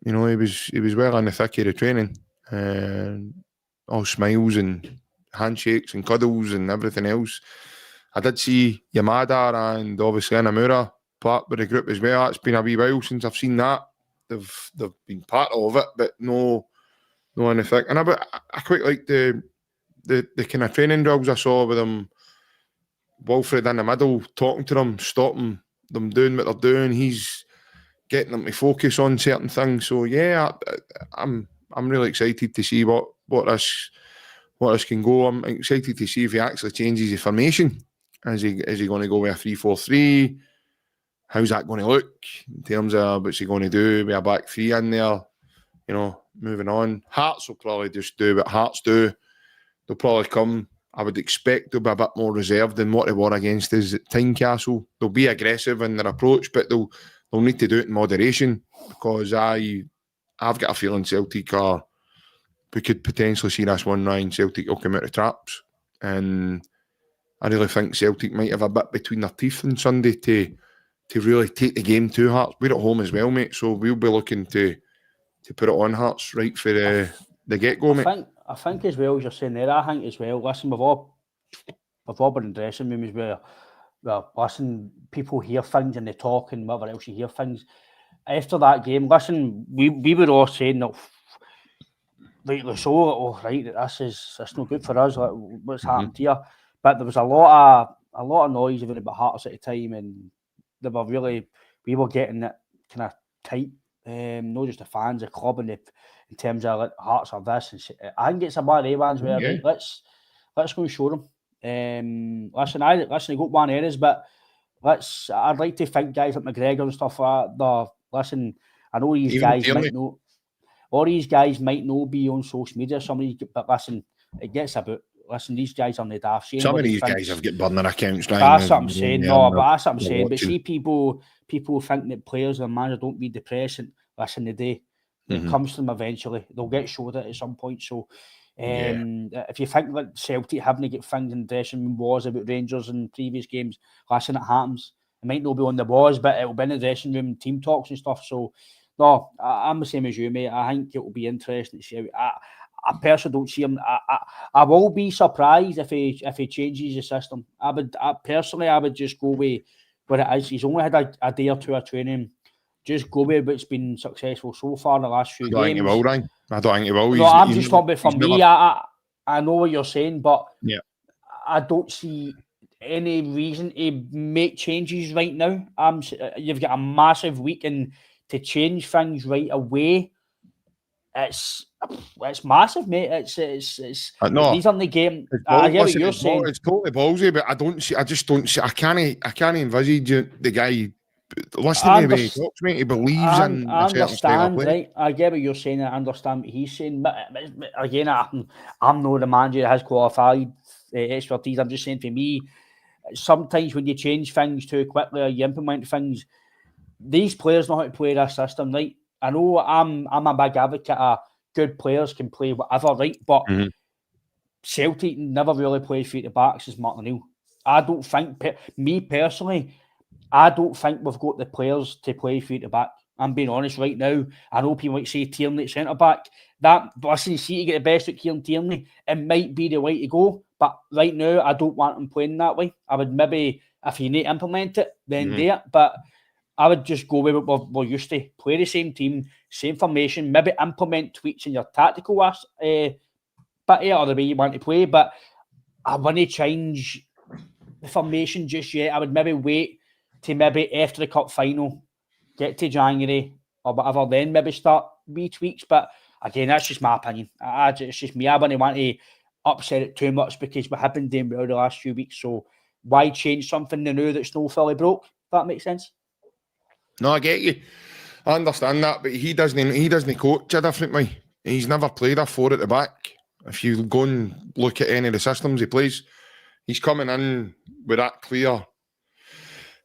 you know, he was well in the thick of the training. All smiles and handshakes and cuddles and everything else. I did see Yamada and obviously Inamura part with the group as well. It's been a wee while since I've seen that. They've been part of it, but no anything. And I quite like the kind of training drills I saw with them. Wilfried in the middle, talking to them, stopping them doing what they're doing. He's getting them to focus on certain things. So yeah, I'm really excited to see what this can go. I'm excited to see if he actually changes his formation. Is he going to go with a 3-4-3? How's that going to look in terms of what's he going to do with a back three in there? You know, moving on. Hearts will probably just do what Hearts do. They'll probably come. I would expect they'll be a bit more reserved than what they were against us at Tynecastle. They'll be aggressive in their approach, but they'll need to do it in moderation, because I've got a feeling Celtic we could potentially see this one, Ryan. Celtic will come out of traps, and I really think Celtic might have a bit between their teeth on Sunday to really take the game to Hearts. We're at home as well, mate, so we'll be looking to put it on Hearts right for the get-go, mate. I think as well as you're saying there, I think as well, listen, we've all been in dressing rooms where, listen, people hear things and they talk and whatever else, you hear things. After that game, listen, we were all saying that, rightly so, right, that's no good for us, like, what's happened here. But there was a lot of noise about Hearts at the time, and we were getting it kind of tight. Not just the fans, the club, and in terms of like, Hearts are this. And I think it's a bad ones where right, let's go and show them. Listen, I got one errors, but I'd like to think guys like McGregor and stuff like that. Listen, I know these guys might not. All these guys might not be on social media. But listen, it gets about. Listen, these guys are in the daft. Some of these guys have got burner accounts. That's what I'm saying. But that's what I'm saying. But see, people think that players and managers don't read the press, and listen, it comes to them eventually. They'll get showed it at some point. So, If you think that Celtic having to get things in the dressing room was about Rangers in previous games, listen, it happens. It might not be on the balls, but it'll be in the dressing room, team talks and stuff. So, no, I'm the same as you, mate. I think it will be interesting to see. I personally don't see him. I will be surprised if he changes the system. I would just go with what it is. He's only had a day or two of training. Just go with what's been successful so far in the last few games. I don't think he will, Ryan. I don't think he will. No, I'm just talking about for me. I know what you're saying, but yeah, I don't see any reason to make changes right now. You've got a massive week, and to change things right away, it's massive, mate. It's no, these aren't the game. I get what you're saying. It's totally ballsy, but I just don't see. I can't envisage the guy. Listen to me when he talks, mate. He believes in a certain style of play. Right? I get what you're saying. I understand what he's saying. But again, I'm not the manager that has qualified expertise. I'm just saying, for me, sometimes when you change things too quickly or you implement things, these players know how to play this system, right? I know I'm a big advocate of good players can play whatever, right? But Celtic never really played free to backs as Martin O'Neill. I don't think, me personally, I don't think we've got the players to play free to back. I'm being honest right now. I know people might say Tierney at centre back. Listen, see to get the best at Kieran Tierney, it might be the way to go. But right now, I don't want him playing that way. I would maybe, if you need to implement it, then do it. But I would just go with what we're used to. Play the same team, same formation, maybe implement tweaks in your tactical bit or the way you want to play. But I wouldn't change the formation just yet. I would maybe wait to maybe after the cup final, get to January or whatever, then maybe start wee tweaks. But again, that's just my opinion. It's just me. I wouldn't want to upset it too much because we have been doing well the last few weeks. So why change something new that's no fully broke? If that makes sense. No, I get you. I understand that, but he doesn't coach a different way. He's never played a 4 at the back. If you go and look at any of the systems he plays, he's coming in with that clear.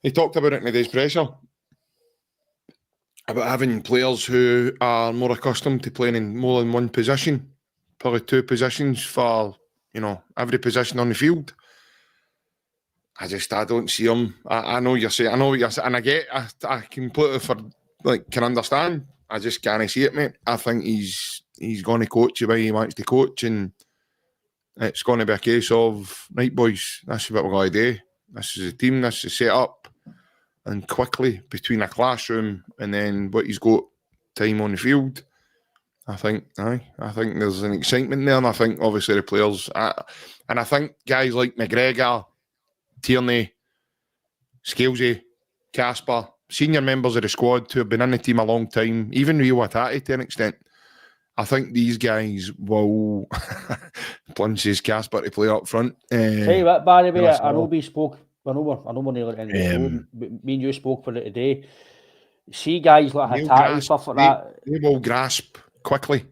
He talked about it in the day's pressure, about having players who are more accustomed to playing in more than one position, probably 2 positions for, every position on the field. I don't see him. I know what you're saying, and I completely can understand. I just can't see it, mate. I think he's going to coach the way he wants to coach, and it's going to be a case of, right, boys, this is what we're going to do. This is a team, this is set up, and quickly between a classroom and then what he's got time on the field. I think there's an excitement there, and I think obviously the players, and I think guys like McGregor, Tierney, Scalesy, Casper, senior members of the squad who have been in the team a long time, even Rio Atati to an extent, I think these guys will plunge his Casper to play up front. Tell you what, Barry, I know we spoke. I know we're nearly at the end. Me and you spoke for it today. See guys like Hatati, stuff like that. They will grasp quickly.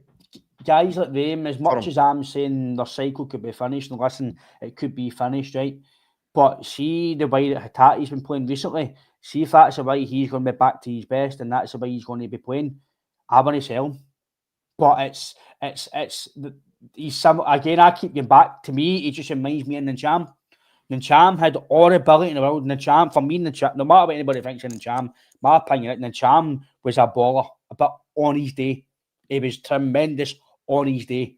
Guys like them, as much as I'm saying their cycle could be finished, and listen, it could be finished, right? But see the way that Hatati's been playing recently, see if that's the way he's going to be back to his best and that's the way he's going to be playing, I want to sell him. But he's some, again, I keep going back, to me, he just reminds me of Nancham. Nancham had all the ability in the world. Nancham, for me, no matter what anybody thinks of Nancham, my opinion, Nancham was a baller, but on his day. He was tremendous on his day.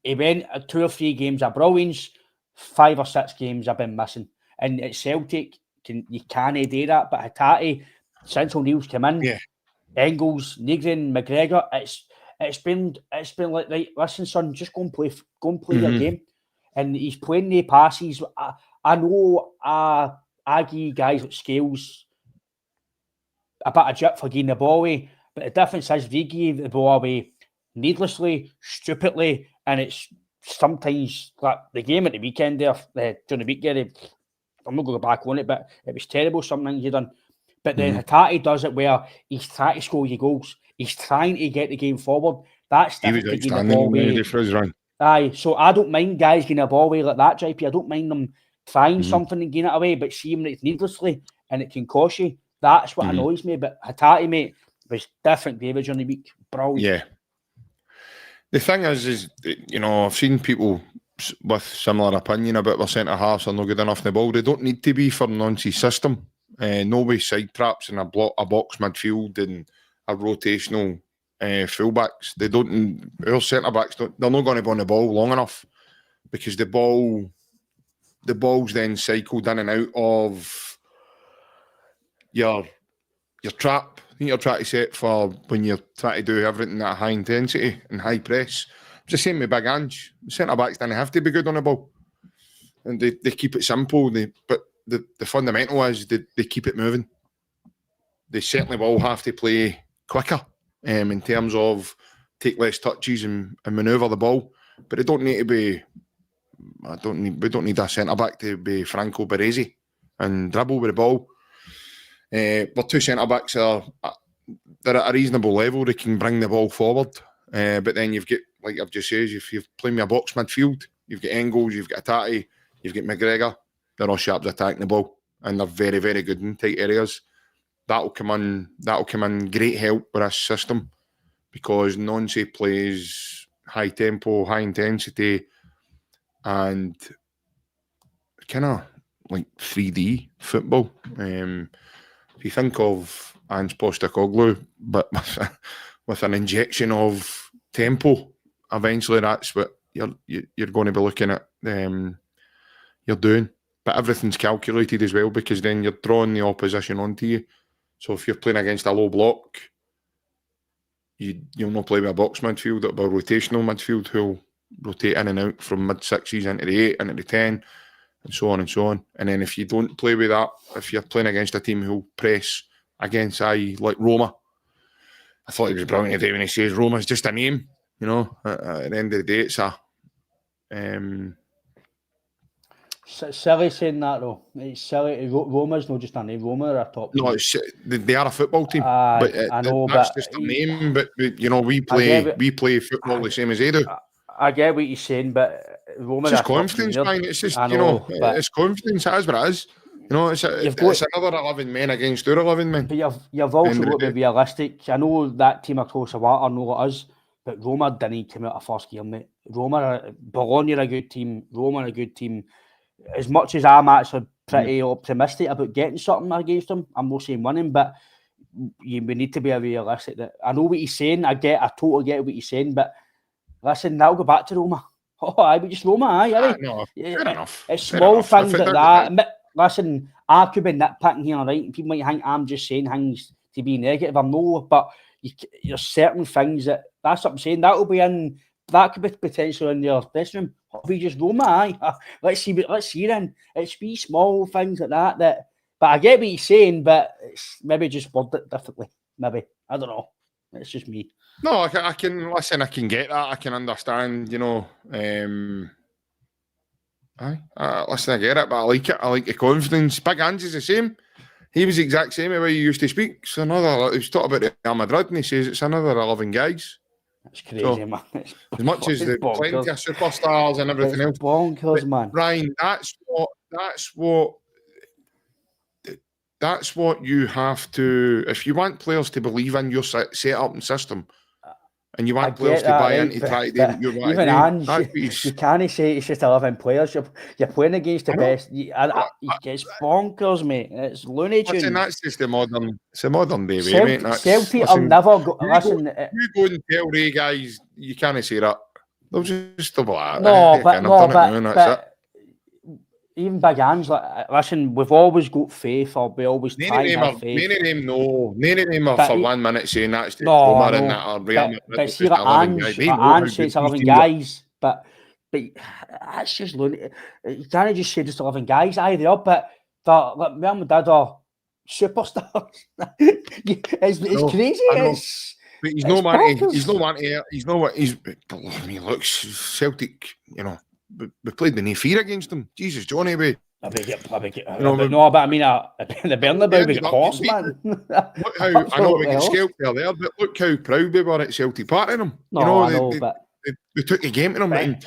He went 2 or 3 games of brilliance, 5 or 6 games I've been missing. And at Celtic, you can't do that. But Hatati, since O'Neill's come in, Engels, Nigren, McGregor, it's been like, right, listen, son, just go and play your game. And he's playing the passes. I know I give guys with Scales a bit of jip for getting the ball away, but the difference is they give the ball away needlessly, stupidly, and it's sometimes like the game at the weekend there, during the week there, I'm not going to go back on it, but it was terrible, some things he done. But then Hatati does it where he's trying to score your goals. He's trying to get the game forward. That's different to getting the ball away. Aye, so I don't mind guys getting a ball away like that, JP. I don't mind them trying something and getting it away, but seeing it's needlessly and it can cost you, that's what annoys me. But Hatati, mate, was different behaviour during the week. Brilliant. Yeah. The thing is, you know, I've seen people with similar opinion about their centre halves are not good enough in the ball. They don't need to be for Nancy's system. Nobody side traps in a box midfield and a rotational fullbacks. They don't. Our centre backs don't. They're not going to be on the ball long enough because the ball's then cycled in and out of your trap. I think you're trying to set for when you're trying to do everything at high intensity and high press. It's the same with Big Ange. Centre backs don't have to be good on the ball, and they keep it simple. But the fundamental is they keep it moving. They certainly will have to play quicker in terms of take less touches and manoeuvre the ball. But they don't need to be. We don't need a centre back to be Franco Baresi and dribble with the ball. But two centre backs they're at a reasonable level. They can bring the ball forward. But then you've got, like I've just said, if you're playing with a box midfield, you've got Engels, you've got Atati, you've got McGregor. They're all sharp at attacking the ball, and they're very, very good in tight areas. That'll come in great help with this system because Nancy plays high tempo, high intensity, and kind of like 3D football. If you think of Ange Postecoglou, but with an injection of tempo, eventually that's what you're going to be looking at. You're doing, but everything's calculated as well because then you're drawing the opposition onto you. So if you're playing against a low block, you'll not play with a box midfield, it'll be a rotational midfield who'll rotate in and out from mid-6s into the 8, into the 10, and so on and so on. And then if you don't play with that, if you're playing against a team who'll press against, like Roma, I thought he was brilliant today when he says Roma's just a name, you know. At the end of the day, it's a... silly saying that though. It's silly. Roma's not just a name. Roma are a top team. No, they are a football team. But I know, that's but just a name. But you know, we play football the same as they do. I get what you're saying, but Roma it's just confidence, man. It's just it's confidence. That is what it is. You know, it's another 11 men against our 11 men. But you've also got to be realistic. I know that team across the water know it is, but Roma didn't come out of first gear, mate. Bologna are a good team. Roma are a good team. As much as I'm actually pretty optimistic about getting something against them, I'm not saying winning, but we need to be realistic. That I know what he's saying. I totally get what he's saying, but listen, that'll go back to Roma. But just Roma, no, fair enough. It's small things like that. Listen, I could be nitpicking here, right? People might think I'm just saying things to be negative. I'm not, but there's certain things that's what I'm saying. That could be potentially in your dressing room. If you just Roma, let's see then. It's be small things like that. But I get what he's saying, but it's maybe just worded it differently. Maybe. I don't know. It's just me. No, I can listen. I can get that. I can understand. You know, listen, I get it, but I like it. I like the confidence. Big Ange is the same. He was the exact same way he used to speak. So he was talking about Real Madrid, and he says it's another 11 guys. That's crazy, man. As much as the plenty of superstars and everything else, bonkers, man. Brian, that's what you have to. If you want players to believe in your setup and system, and you want players to buy into try to do what you want even to do, Ange, you can't say it's just 11 players. You're playing against the best. It's bonkers, mate. It's Looney Tunes. That's just the modern day way, mate. Celtic will never go. You go and tell Ray guys you can't say that. They'll just double that. But even Big Ange, listen, we've always got faith, or we always try to have faith. None of them are for 1 minute saying that's the Roma and that are Real Madrid. But see, Ange says 11 guys, but that's just Looney. You can't just say just 11 guys either, but Real Madrid are superstars. It's crazy. But he's no man. He looks Celtic, you know. We played the Fear against them. Jesus, Johnny, but I mean, the Bernabeu, we got horse, man. Look how, I know we get scalped there, but look how proud we were at Celtic parting them. They took the game to them. But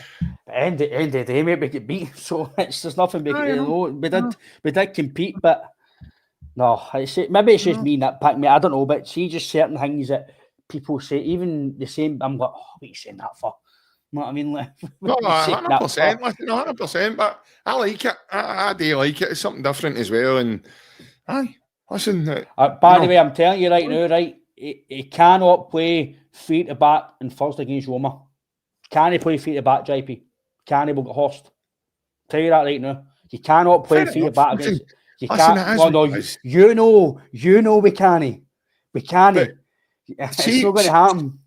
end of the day, mate, we get beat. So there's nothing we did compete, but no, maybe it's just me nitpicking, mate. I don't know, but see, just certain things that people say, even the same, I'm like, what are you saying that for? You know what I mean? Like, No, 100%, 100%, but I like it. I do like it. It's something different as well. And aye, listen. By the way, I'm telling you right now, right? He cannot play feet to back in first against Roma. Can he play feet to back, JP? Can he? We'll get horsed. Tell you that right now. You cannot play feet to back against. You can't. Oh, no, you know we can't. We can't. It's not going to happen.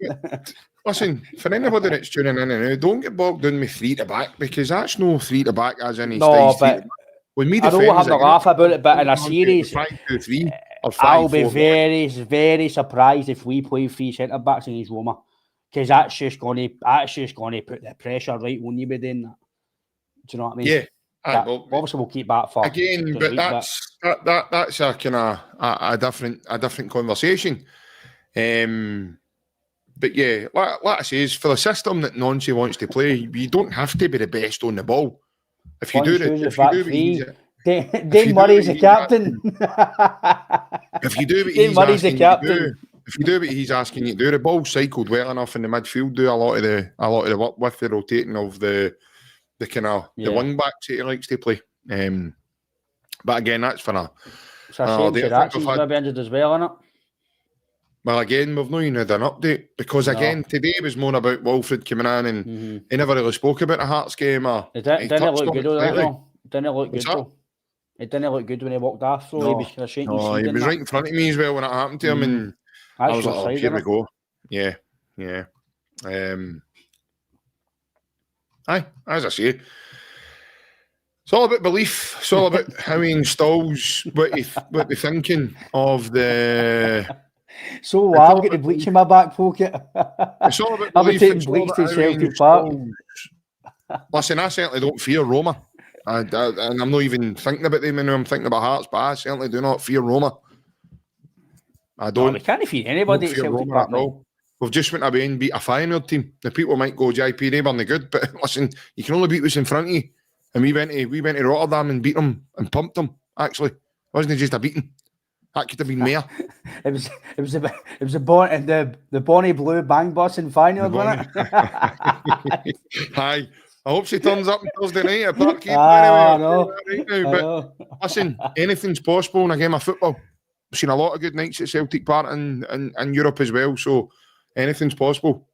Listen, for anybody that's tuning in and don't get bogged down with 3 to back, because that's no 3 to back as any no, but when me I don't have to laugh about it, but in a series, 5-2-3 or 5-4. I'll be very, very surprised if we play 3 centre backs against Roma, because that's just going to put the pressure right on you by doing that. Do you know what I mean? Yeah. Obviously, we'll keep that for again, but that's a kind of a different conversation. But yeah, like I say, is for the system that Nancy wants to play, you don't have to be the best on the ball. If you do it, Dane Murray's the captain. If you do what he's asking you to do, if you do what he's asking you to do, the ball cycled well enough in the midfield, do a lot of the work with the rotating of the kind of the wing backs that he likes to play. But again, that's for a. It's a shame Chirachi's maybe injured as well, isn't it? Well, again, we've not even had an update because again today was more about Wilfried coming in and he never really spoke about the Hearts game. Or it didn't look good though. It didn't look good though. It didn't look good when he walked off. So he was kind of shaking. No, he was right in front of me as well when it happened to him, and I was like, "Oh, here we go." Yeah. Aye, as I say, it's all about belief. It's all about how he installs what they thinking of the. So I'll get the bleach in my back pocket. It's all about belief. I'll be taking bleach to Celtic Park. Listen, I certainly don't fear Roma. And I'm not even thinking about them when I'm thinking about Hearts, but I certainly do not fear Roma. I don't. No, we can't fear anybody at Celtic Park. We've just went away and beat a Feyenoord team. The people might go, JP, they weren't good, but listen, you can only beat what's in front of you. And we went to Rotterdam and beat them and pumped them, actually. It wasn't just a beating. That could have been more. It was the Bonnie Blue bang bus in Feyenoord, wasn't it? Hi. I hope she turns up on Thursday night at Parkhead. But listen, anything's possible in a game of football. I've seen a lot of good nights at Celtic Park and Europe as well, so anything's possible.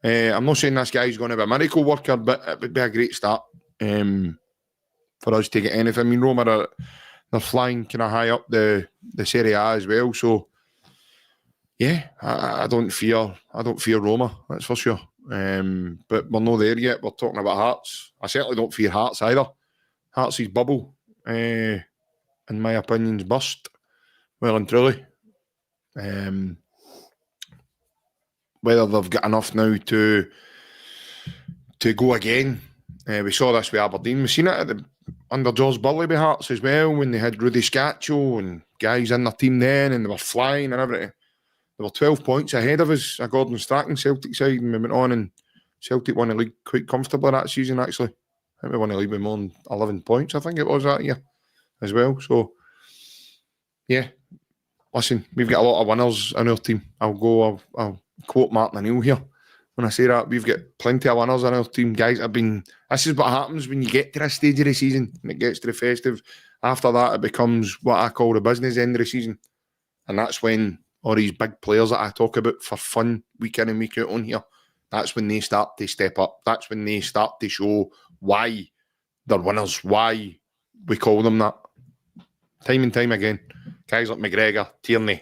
I'm not saying this guy's going to be a miracle worker, but it would be a great start for us to get anything. I mean, Roma they're flying kind of high up the Serie A as well, so yeah, I don't fear Roma, that's for sure. But we're not there yet. We're talking about Hearts. I certainly don't fear Hearts either. Hearts' bubble, in my opinion, is burst. Well and truly. Whether they've got enough now to go again. We saw this with Aberdeen. We've seen it under George Burley with Hearts as well, when they had Rudy Scaccio and guys in their team then, and they were flying and everything. They were 12 points ahead of us, a Gordon Strachan Celtic side, and we went on and Celtic won the league quite comfortably that season, actually. I think we won the league with more than 11 points, I think it was that year as well. So, yeah. Listen, we've got a lot of winners in our team. I'll quote Martin O'Neill here when I say that. We've got plenty of winners in our team. Guys have been... This is what happens when you get to this stage of the season and it gets to the festive. After that, it becomes what I call the business end of the season. And that's when all these big players that I talk about for fun week in and week out on here, that's when they start to step up. That's when they start to show why they're winners, why we call them that. Time and time again. Guys like McGregor, Tierney,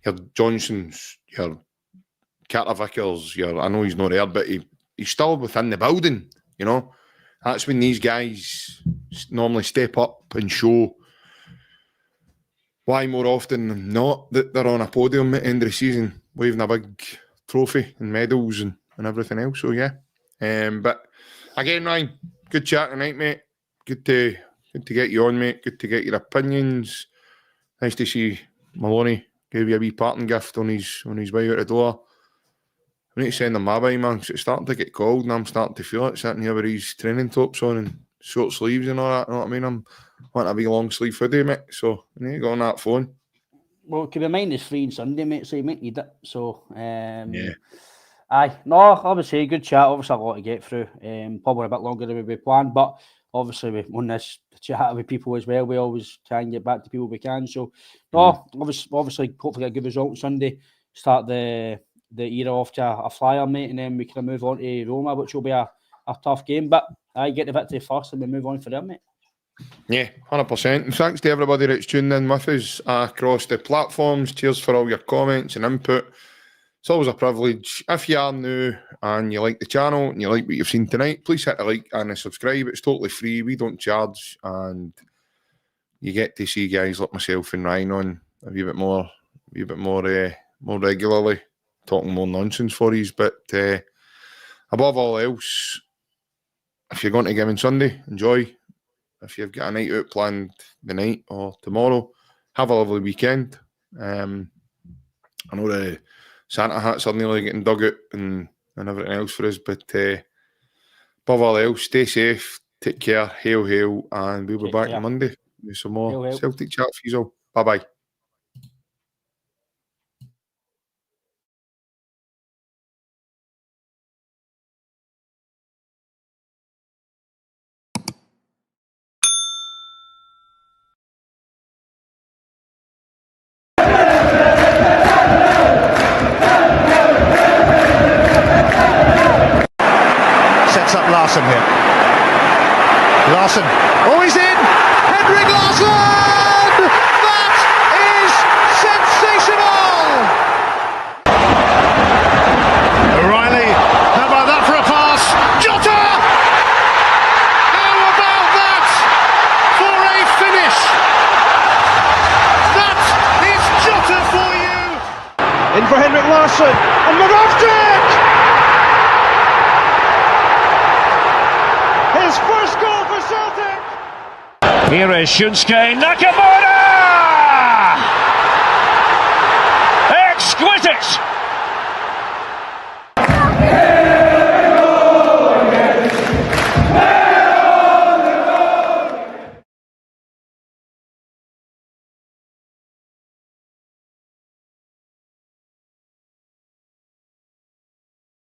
your Johnsons, your Carter Vickers, I know he's not there, but he's still within the building, you know. That's when these guys normally step up and show why more often than not that they're on a podium at the end of the season, waving a big trophy and medals and everything else. So yeah. But again, Ryan, good chat tonight, mate. Good to get you on, mate. Good to get your opinions. Nice to see Maloney gave you a wee parting gift on his way out the door. We need to send him my way, man, because it's starting to get cold and I'm starting to feel it, sitting here with his training tops on and short sleeves and all that, you know what I mean? I'm wanting a wee long sleeve hoodie, mate, so I need to go on that phone. Well, keep in mind it's free on Sunday, mate, so you might need it. So, Yeah. aye, no, obviously, good chat. Obviously, a lot to get through. Probably a bit longer than we planned, but obviously, we want this chat with people as well. We always try and get back to people we can. So, no, obviously, hopefully, get a good result on Sunday. Start the era off to a flyer, mate, and then we can move on to Roma, which will be a tough game. But I get the victory first, and we move on for them, mate. Yeah, 100%. And thanks to everybody that's tuned in with us across the platforms. Cheers for all your comments and input. It's always a privilege. If you are new and you like the channel and you like what you've seen tonight, please hit the like and the subscribe. It's totally free. We don't charge, and you get to see guys like myself and Ryan on a wee bit more regularly, talking more nonsense for you. But above all else, if you're going to Giving Sunday, enjoy. If you've got a night out planned the night or tomorrow, have a lovely weekend. I know the Santa hats are nearly getting dug out and everything else for us, but above all else, stay safe, take care, hail, and we'll be back on Monday with some more hail. Celtic chat for you all. Bye-bye. Sets up Larsson here. Larsson. Oh, he's in! Henrik Larsson! That is sensational! O'Reilly. How about that for a pass? Jota! How about that for a finish? That is Jota for you! In for Henrik Larsson. And Moravcik! His first goal for Celtic! Here is Shunsuke Nakamura!